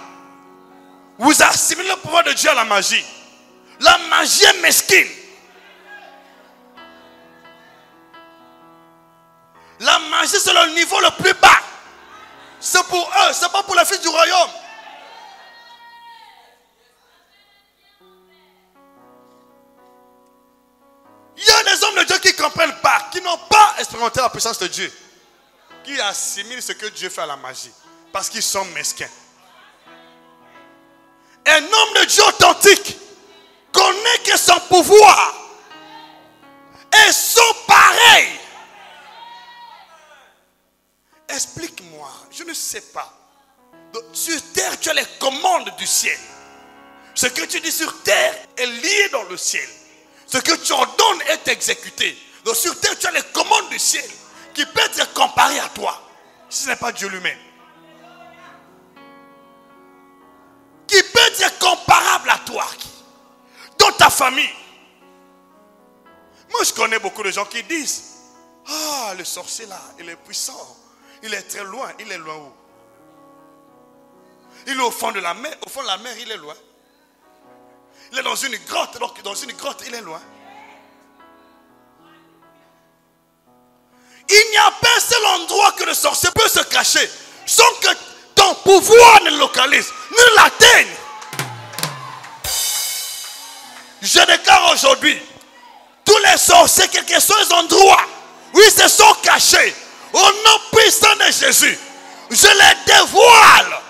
Vous assimilez le pouvoir de Dieu à la magie. La magie est mesquine. La magie, c'est le niveau le plus bas. C'est pour eux, c'est pas pour les fils du royaume. Il y a des hommes de Dieu qui ne comprennent pas, qui n'ont pas expérimenté la puissance de Dieu, qui assimilent ce que Dieu fait à la magie, parce qu'ils sont mesquins. Un homme de Dieu authentique connaît que son pouvoir et son pareil. Explique-moi, je ne sais pas. Donc, sur terre, tu as les commandes du ciel. Ce que tu dis sur terre est lié dans le ciel. Ce que tu ordonnes est exécuté. Donc sur terre, tu as les commandes du ciel qui peuvent être comparées à toi. Si ce n'est pas Dieu lui-même. Qui peut être comparable à toi. Dans ta famille. Moi, je connais beaucoup de gens qui disent, ah, le sorcier là, il est puissant. Il est très loin. Il est loin où? Il est au fond de la mer. Au fond de la mer, il est loin. Il est dans une grotte. Donc, dans une grotte, il est loin. Il n'y a pas un seul endroit que le sorcier peut se cacher sans que ton pouvoir ne le localise, ne l'atteigne. Je déclare aujourd'hui, tous les sorciers, quels que soient les endroits où ils se sont cachés, au nom puissant de Jésus, je les dévoile.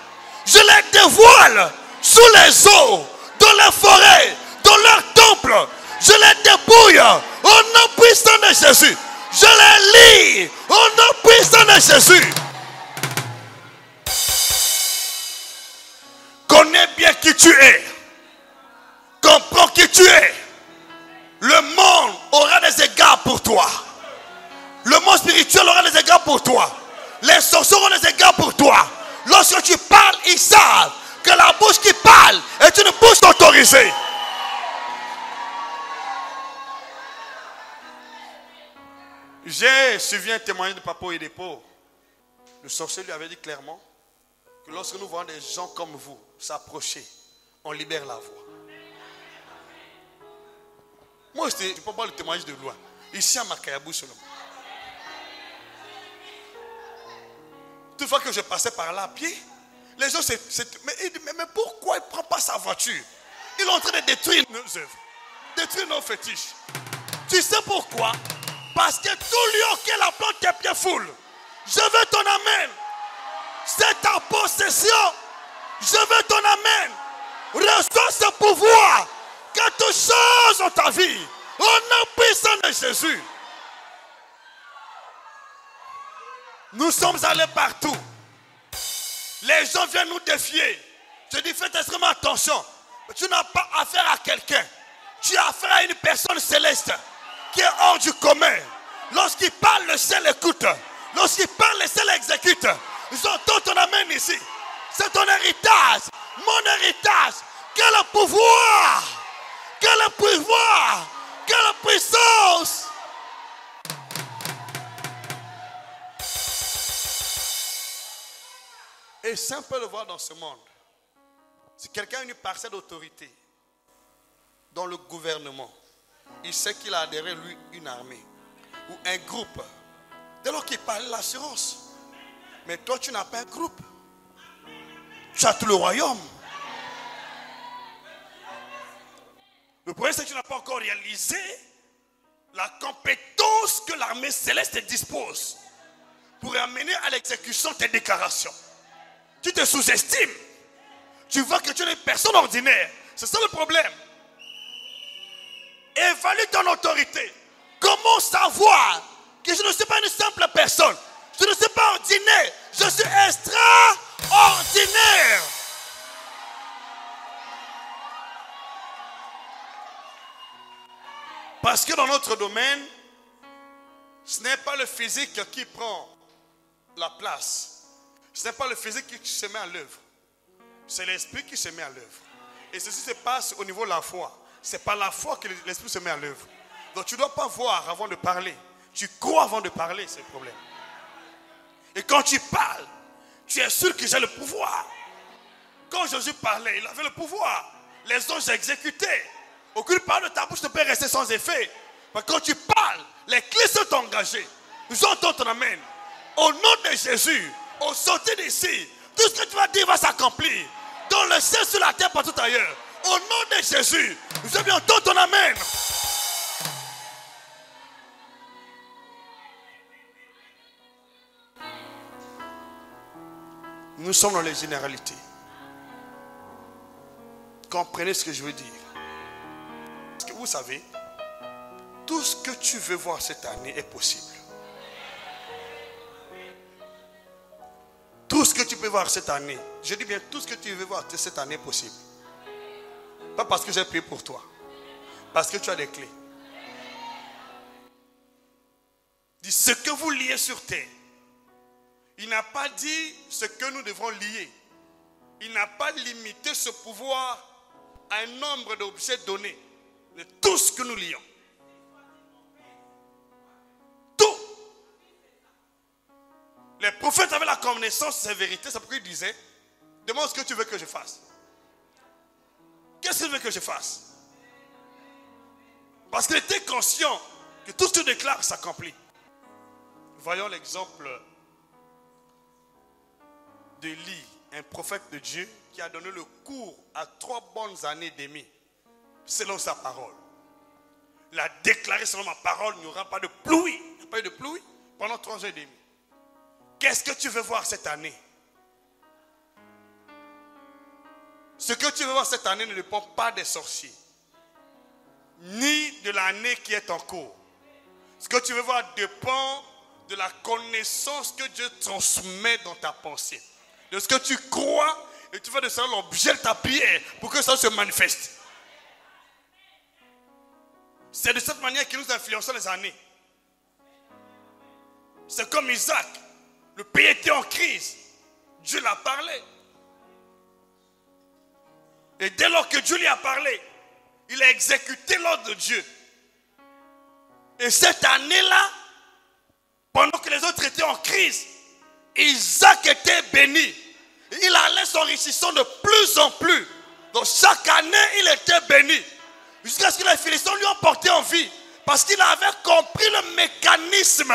Je les dévoile sous les eaux, dans les forêts, dans leurs temples. Je les dépouille au nom puissant de Jésus. Je les lie au nom puissant de Jésus. Connais bien qui tu es. Comprends qui tu es. Le monde aura des égards pour toi. Le monde spirituel aura des égards pour toi. Les sorciers auront des égards pour toi. Lorsque tu parles, ils savent que la bouche qui parle est une bouche autorisée. J'ai suivi un témoignage de Papa Oyedepo. Le sorcier lui avait dit clairement que lorsque nous voyons des gens comme vous s'approcher, on libère la voix. Moi, je ne peux pas le témoignage de loin. Ici à Makayabou seulement. Toutefois que je passais par là à pied, les gens mais pourquoi il ne prend pas sa voiture? Il est en train de détruire nos œuvres, détruire nos fétiches. Tu sais pourquoi? Parce que tout lieu auquel la plante tes pieds foule, je veux ton amen. C'est ta possession. Je veux ton amen. Reçois ce pouvoir. Quelque chose dans ta vie. Au nom puissant de Jésus. Nous sommes allés partout. Les gens viennent nous défier. Je dis, faites extrêmement attention. Tu n'as pas affaire à quelqu'un. Tu as affaire à une personne céleste qui est hors du commun. Lorsqu'il parle, le ciel écoute. Lorsqu'il parle, le ciel exécute. J'entends ton amen ici. C'est ton héritage. Mon héritage. Quel pouvoir! Quel pouvoir! Quelle puissance! Et simple de le voir dans ce monde. Si quelqu'un a une parcelle d'autorité dans le gouvernement, il sait qu'il a derrière lui une armée ou un groupe. Dès lors qu'il parle de l'assurance. Mais toi, tu n'as pas un groupe. Tu as tout le royaume. Le problème, c'est que tu n'as pas encore réalisé la compétence que l'armée céleste dispose pour amener à l'exécution tes déclarations. Tu te sous-estimes. Tu vois que tu es une personne ordinaire. C'est ça le problème. Évalue ton autorité. Comment savoir que je ne suis pas une simple personne? Je ne suis pas ordinaire. Je suis extraordinaire. Parce que dans notre domaine, ce n'est pas le physique qui prend la place. Ce n'est pas le physique qui se met à l'œuvre. C'est l'esprit qui se met à l'œuvre. Et ceci se passe au niveau de la foi. Ce n'est pas la foi que l'esprit se met à l'œuvre. Donc tu ne dois pas voir avant de parler. Tu crois avant de parler, c'est le problème. Et quand tu parles, tu es sûr que j'ai le pouvoir. Quand Jésus parlait, il avait le pouvoir. Les anges exécutaient. Aucune parole de ta bouche ne peut rester sans effet. Mais quand tu parles, les clés sont engagées. Nous entendons ton amen. Au nom de Jésus, au sortir d'ici, tout ce que tu vas dire va s'accomplir. Dans le ciel, sur la terre, partout ailleurs. Au nom de Jésus, nous entendons ton amen. Nous sommes dans les généralités. Comprenez ce que je veux dire. Parce que vous savez, tout ce que tu veux voir cette année est possible. Tout ce que tu peux voir cette année, je dis bien tout ce que tu veux voir cette année est possible. Pas parce que j'ai prié pour toi, parce que tu as des clés. Dit ce que vous liez sur terre. Il n'a pas dit ce que nous devrons lier. Il n'a pas limité ce pouvoir à un nombre d'objets donnés. De tout ce que nous lions. Tout. Les prophètes avaient la connaissance de ces vérités. C'est pourquoi ils disaient, demande ce que tu veux que je fasse. Qu'est-ce que tu veux que je fasse? Parce qu'il était conscient que tout ce que tu déclares s'accomplit. Voyons l'exemple d'Élie, un prophète de Dieu qui a donné le cours à 3 bonnes années et demie selon sa parole. Il a déclaré selon ma parole, il n'y aura pas de pluie. Il n'y a pas eu de pluie pendant 3 ans et demi. Qu'est-ce que tu veux voir cette année? Ce que tu veux voir cette année ne dépend pas des sorciers, ni de l'année qui est en cours. Ce que tu veux voir dépend de la connaissance que Dieu transmet dans ta pensée. De ce que tu crois et tu vas de ça l'objet de ta prière pour que ça se manifeste. C'est de cette manière que nous influençons les années. C'est comme Isaac. Le pays était en crise. Dieu l'a parlé. Et dès lors que Dieu lui a parlé, il a exécuté l'ordre de Dieu. Et cette année-là, pendant que les autres étaient en crise, Isaac était béni. Il allait s'enrichissant de plus en plus. Donc chaque année, il était béni. Jusqu'à ce que les Philistins lui ont porté en vie. Parce qu'il avait compris le mécanisme.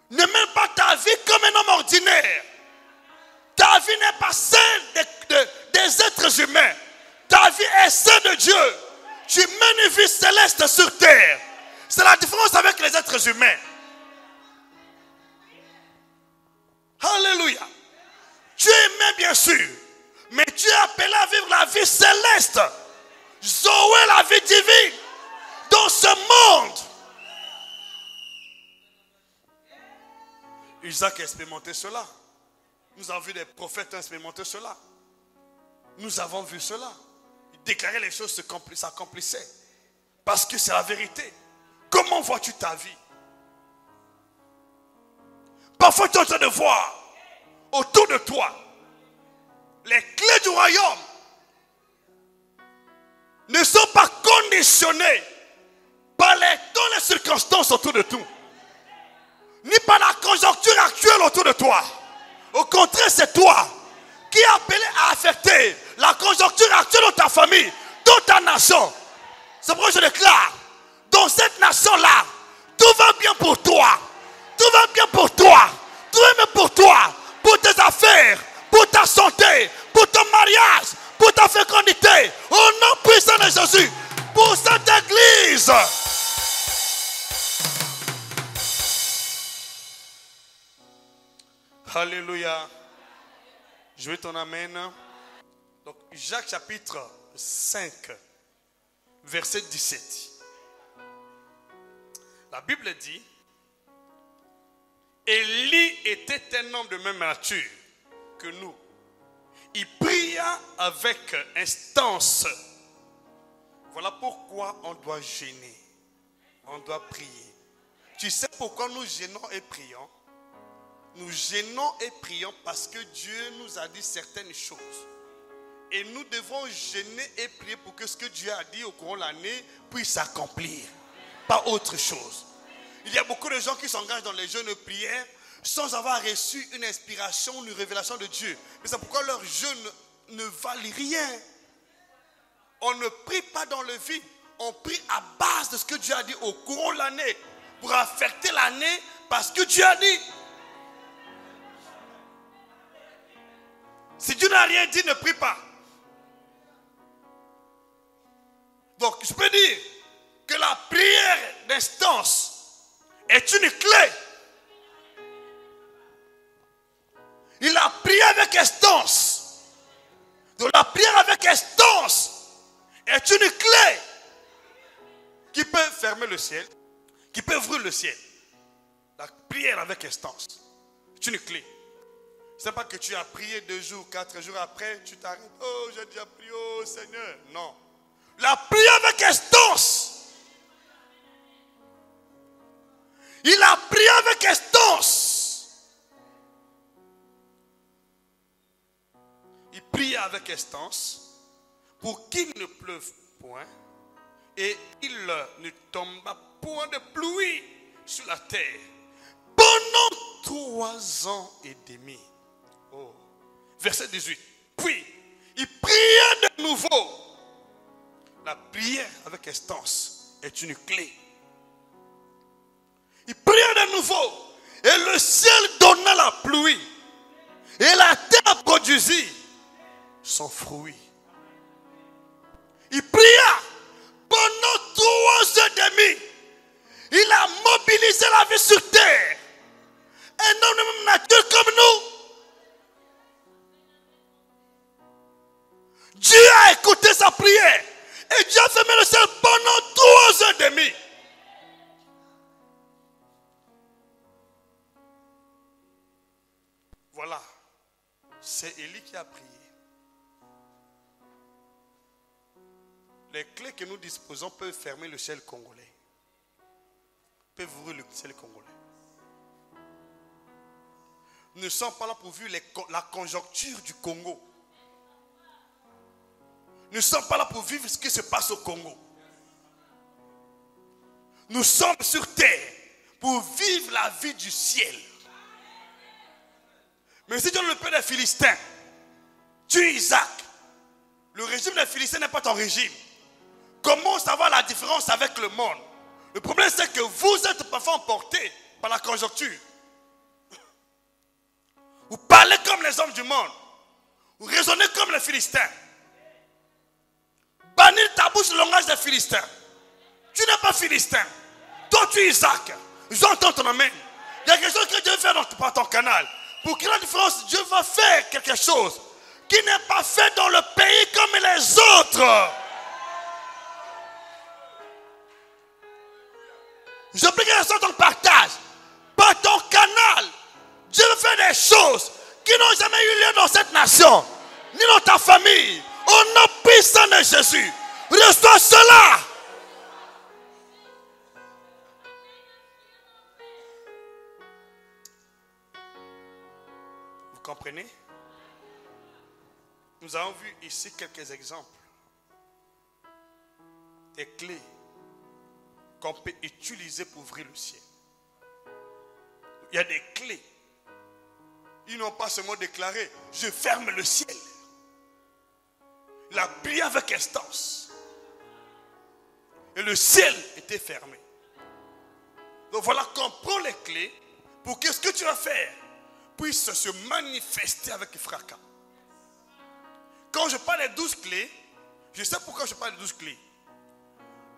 Ne mène pas ta vie comme un homme ordinaire. Ta vie n'est pas celle des êtres humains. Ta vie est celle de Dieu. Tu mènes une vie céleste sur terre. C'est la différence avec les êtres humains. Alléluia. Tu es aimé bien sûr. Mais tu es appelé à vivre la vie céleste. Zoé, la vie divine. Dans ce monde. Isaac a expérimenté cela. Nous avons vu des prophètes expérimenter cela. Nous avons vu cela. Ils déclaraient les choses s'accomplissaient. Parce que c'est la vérité. Comment vois-tu ta vie? Parfois tu es en train de voir autour de toi les clés du royaume ne sont pas conditionnées par les circonstances autour de tout, ni par la conjoncture actuelle autour de toi. Au contraire, c'est toi qui es appelé à affecter la conjoncture actuelle de ta famille, dans ta nation. C'est pourquoi je déclare, dans cette nation-là, tout va bien pour toi. Tout va bien pour toi. Tout va bien pour toi. Pour tes affaires, pour ta santé, pour ton mariage, pour ta fécondité. Au nom puissant de Jésus. Pour cette église. Alléluia. Je veux ton amen. Donc, Jacques chapitre 5, verset 17. La Bible dit, Élie était un homme de même nature que nous. Il pria avec instance. Voilà pourquoi on doit gêner. On doit prier. Tu sais pourquoi nous gênons et prions? Nous gênons et prions parce que Dieu nous a dit certaines choses. Et nous devons gêner et prier pour que ce que Dieu a dit au cours de l'année puisse s'accomplir. Pas autre chose. Il y a beaucoup de gens qui s'engagent dans les jeûnes et prières sans avoir reçu une inspiration ou une révélation de Dieu. Mais c'est pourquoi leurs jeûnes ne valent rien. On ne prie pas dans le vide. On prie à base de ce que Dieu a dit au cours de l'année pour affecter l'année parce que Dieu a dit. Si Dieu n'a rien dit, ne prie pas. Donc, je peux dire que la prière d'instance est une clé. Il a prié avec instance. Donc, la prière avec instance est une clé qui peut fermer le ciel, qui peut ouvrir le ciel. La prière avec instance est une clé. Ce n'est pas que tu as prié 2 jours, 4 jours après, tu t'arrêtes. Oh, j'ai déjà prié, oh Seigneur. Non. La prière avec instance. Il a prié avec instance. Il prie avec instance pour qu'il ne pleuve point et il ne tombe point de pluie sur la terre pendant 3 ans et demi. Oh. Verset 18. Puis, il pria de nouveau. La prière avec instance est une clé. Il pria de nouveau. Et le ciel donna la pluie. Et la terre produisit son fruit. Il pria pendant 3 ans et demi. Il a mobilisé la vie sur terre. Un homme de même nature comme nous. Dieu a écouté sa prière. Et Dieu a fermé le ciel pendant 3 ans et demi. Voilà. C'est Élie qui a prié. Les clés que nous disposons peuvent fermer le ciel congolais. Peuvent ouvrir le ciel congolais. Nous ne sommes pas là pour vivre la conjoncture du Congo. Nous ne sommes pas là pour vivre ce qui se passe au Congo. Nous sommes sur terre pour vivre la vie du ciel. Mais si tu es le père des Philistins, tu es Isaac. Le régime des Philistins n'est pas ton régime. Comment savoir la différence avec le monde? Le problème c'est que vous êtes parfois emportés par la conjoncture. Vous parlez comme les hommes du monde. Vous raisonnez comme les Philistins. Bannir ta bouche le langage des Philistins. Tu n'es pas Philistin. Toi tu es Isaac. J'entends ton amen. Il y a quelque chose que Dieu veut faire par ton canal. Pour qu'il y ait la différence, Dieu va faire quelque chose qui n'est pas fait dans le pays comme les autres. Je prie que ça ton partage. Par ton canal, Dieu veut faire des choses qui n'ont jamais eu lieu dans cette nation, ni dans ta famille. Au nom puissant de Jésus, reçois cela. Vous comprenez? Nous avons vu ici quelques exemples. Des clés qu'on peut utiliser pour ouvrir le ciel. Il y a des clés. Ils n'ont pas seulement déclaré, je ferme le ciel. La prière avec instance. Et le ciel était fermé. Donc voilà qu'on prend les clés pour que ce que tu vas faire puisse se manifester avec fracas. Quand je parle des 12 clés, je sais pourquoi je parle des 12 clés.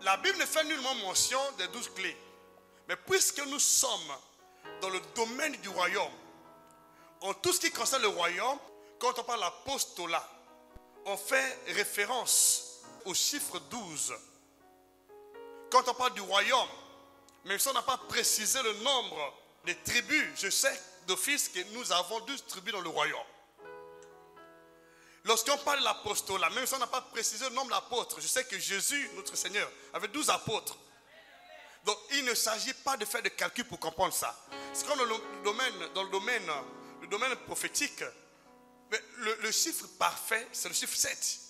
La Bible ne fait nullement mention des 12 clés. Mais puisque nous sommes dans le domaine du royaume, en tout ce qui concerne le royaume, quand on parle d'apostolat, on fait référence au chiffre 12. Quand on parle du royaume, même si on n'a pas précisé le nombre des tribus, je sais d'office que nous avons 12 tribus dans le royaume. Lorsqu'on parle de l'apostolat, même si on n'a pas précisé le nombre d'apôtres, je sais que Jésus, notre Seigneur, avait 12 apôtres. Donc il ne s'agit pas de faire de calcul pour comprendre ça. C'est comme dans le domaine prophétique, mais le chiffre parfait, c'est le chiffre 7.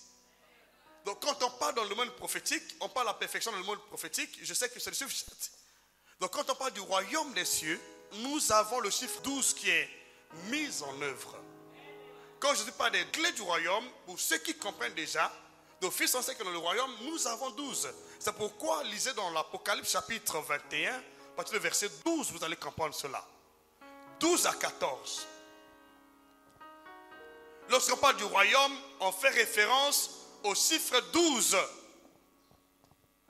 Donc quand on parle dans le domaine prophétique, on parle de la perfection dans le monde prophétique, je sais que c'est le chiffre 7. Donc quand on parle du royaume des cieux, nous avons le chiffre 12 qui est mis en œuvre. Quand je parle des clés du royaume, pour ceux qui comprennent déjà, d'office on sait que dans le royaume, nous avons 12. C'est pourquoi, lisez dans l'Apocalypse chapitre 21, à partir du verset 12, vous allez comprendre cela. 12 à 14. Lorsqu'on parle du royaume, on fait référence au chiffre 12.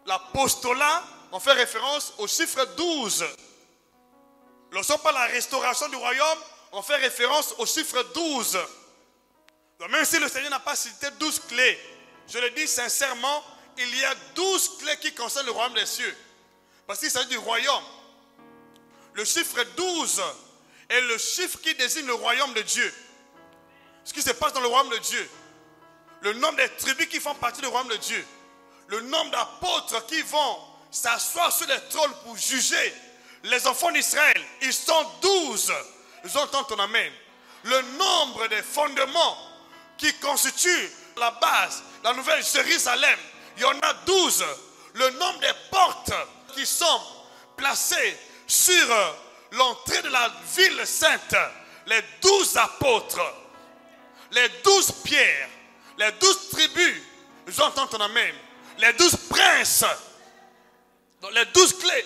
L'apostolat, on fait référence au chiffre 12. Lorsqu'on parle de la restauration du royaume, on fait référence au chiffre 12. Donc même si le Seigneur n'a pas cité 12 clés, je le dis sincèrement, il y a 12 clés qui concernent le royaume des cieux. Parce qu'il s'agit du royaume. Le chiffre 12 est le chiffre qui désigne le royaume de Dieu. Ce qui se passe dans le royaume de Dieu. Le nombre des tribus qui font partie du royaume de Dieu. Le nombre d'apôtres qui vont s'asseoir sur les trônes pour juger les enfants d'Israël. Ils sont 12. J'entends ton amen. Le nombre des fondements qui constituent la base, la nouvelle Jérusalem, il y en a 12. Le nombre des portes qui sont placées sur l'entrée de la ville sainte, les 12 apôtres, les 12 pierres, les 12 tribus, j'entends ton amen, les 12 princes, donc les 12 clés.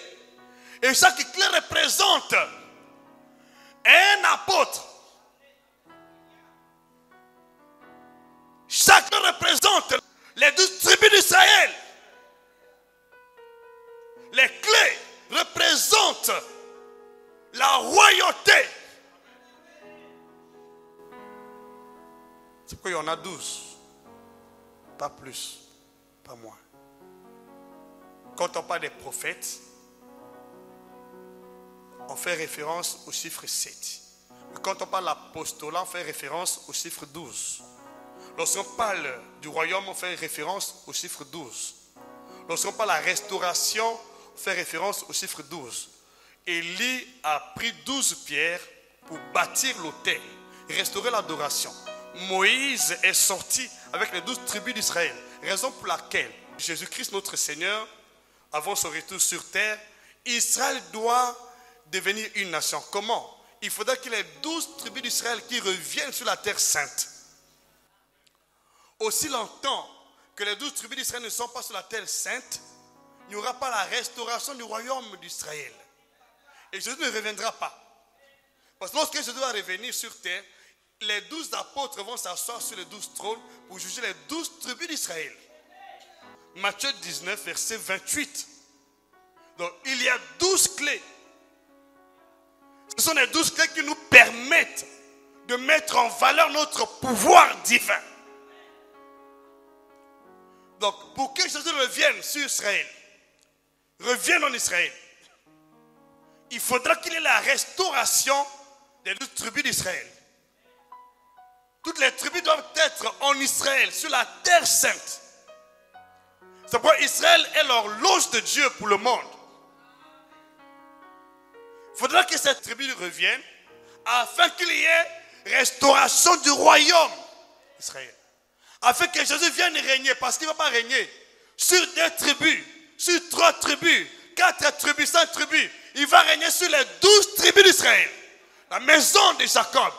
Et chaque clé représente un apôtre. Chacun représente les 12 tribus d'Israël. Les clés représentent la royauté. C'est pourquoi il y en a 12. Pas plus, pas moins. Quand on parle des prophètes, on fait référence au chiffre 7. Mais quand on parle de l'apostolat, on fait référence au chiffre 12. Lorsqu'on parle du royaume, on fait référence au chiffre 12. Lorsqu'on parle de la restauration, on fait référence au chiffre 12. Élie a pris 12 pierres pour bâtir l'autel, restaurer l'adoration. Moïse est sorti avec les 12 tribus d'Israël. Raison pour laquelle Jésus-Christ, notre Seigneur, avant son retour sur terre, Israël doit devenir une nation. Comment? Il faudra qu'il y ait 12 tribus d'Israël qui reviennent sur la terre sainte. Aussi longtemps que les 12 tribus d'Israël ne sont pas sur la terre sainte, il n'y aura pas la restauration du royaume d'Israël. Et Jésus ne reviendra pas. Parce que lorsque Jésus va revenir sur terre, les 12 apôtres vont s'asseoir sur les 12 trônes pour juger les 12 tribus d'Israël. Matthieu 19, verset 28. Donc il y a 12 clés. Ce sont les 12 clés qui nous permettent de mettre en valeur notre pouvoir divin. Donc pour que Jésus revienne sur Israël, revienne en Israël, il faudra qu'il y ait la restauration des 12 tribus d'Israël. Toutes les tribus doivent être en Israël, sur la terre sainte. C'est pourquoi Israël est l'horloge de Dieu pour le monde. Il faudra que cette tribu revienne afin qu'il y ait restauration du royaume d'Israël. Afin que Jésus vienne régner, parce qu'il ne va pas régner sur 2 tribus, sur 3 tribus, 4 tribus, 5 tribus. Il va régner sur les 12 tribus d'Israël. La maison de Jacob.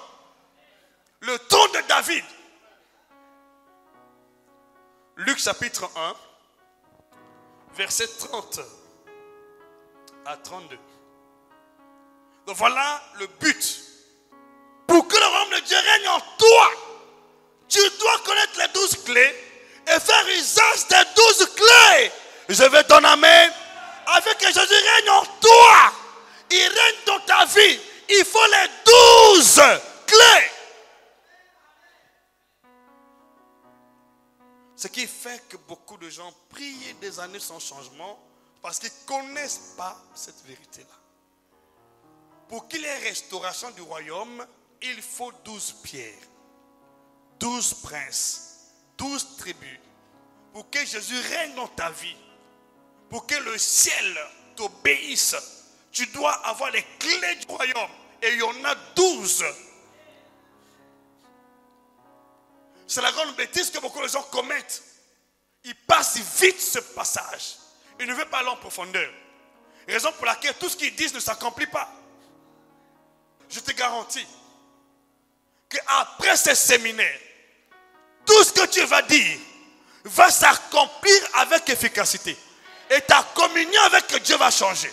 Le trône de David. Luc chapitre 1, Verset 30 à 32. Donc voilà le but. Pour que le royaume de Dieu règne en toi, tu dois connaître les 12 clés et faire usage des 12 clés. Je vais ton amen. Avec que Jésus règne en toi, il règne dans ta vie. Il faut les 12 clés. Ce qui fait que beaucoup de gens prient des années sans changement parce qu'ils ne connaissent pas cette vérité-là. Pour qu'il y ait restauration du royaume, il faut 12 pierres, 12 princes, 12 tribus. Pour que Jésus règne dans ta vie, pour que le ciel t'obéisse, tu dois avoir les clés du royaume. Et il y en a 12. C'est la grande bêtise que beaucoup de gens commettent. Ils passent vite ce passage. Ils ne veulent pas aller en profondeur. Raison pour laquelle tout ce qu'ils disent ne s'accomplit pas. Je te garantis qu'après ce séminaire, tout ce que tu vas dire va s'accomplir avec efficacité. Et ta communion avec Dieu va changer.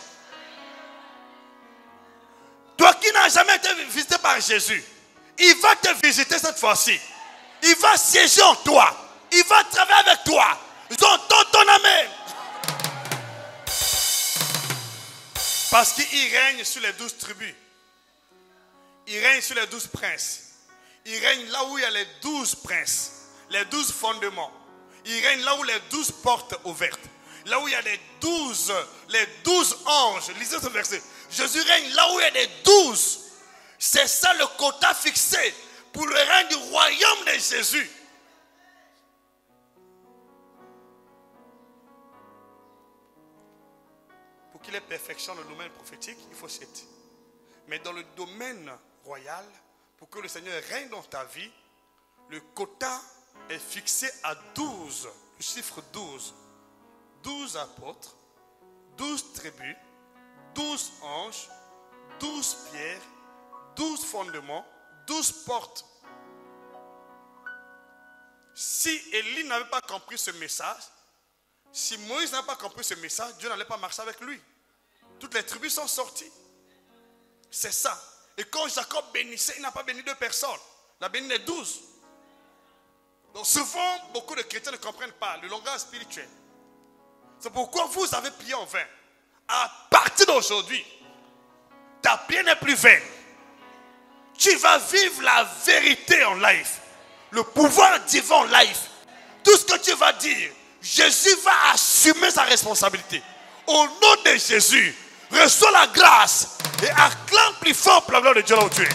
Toi qui n'as jamais été visité par Jésus, il va te visiter cette fois-ci. Il va siéger en toi. Il va travailler avec toi. J'entends ton amen. Parce qu'il règne sur les 12 tribus. Il règne sur les 12 princes. Il règne là où il y a les 12 princes. Les 12 fondements. Il règne là où les 12 portes ouvertes. Là où il y a les 12 anges. Lisez ce verset. Jésus règne là où il y a les 12. C'est ça le quota fixé pour le règne du royaume de Jésus. Pour qu'il ait perfection dans le domaine prophétique, il faut 7. Mais dans le domaine royal, pour que le Seigneur règne dans ta vie, le quota est fixé à 12. Le chiffre 12. 12 apôtres, 12 tribus, 12 anges, 12 pierres, 12 fondements, 12 portes. Si Élie n'avait pas compris ce message, si Moïse n'avait pas compris ce message, Dieu n'allait pas marcher avec lui. Toutes les tribus sont sorties. C'est ça. Et quand Jacob bénissait, il n'a pas béni 2 personnes. Il a béni les 12. Donc souvent, beaucoup de chrétiens ne comprennent pas le langage spirituel. C'est pourquoi vous avez prié en vain. À partir d'aujourd'hui, ta prière n'est plus vaine. Tu vas vivre la vérité en live. Le pouvoir divin en live. Tout ce que tu vas dire, Jésus va assumer sa responsabilité. Au nom de Jésus, reçois la grâce et acclame plus fort pour la gloire de Dieu là où tu es.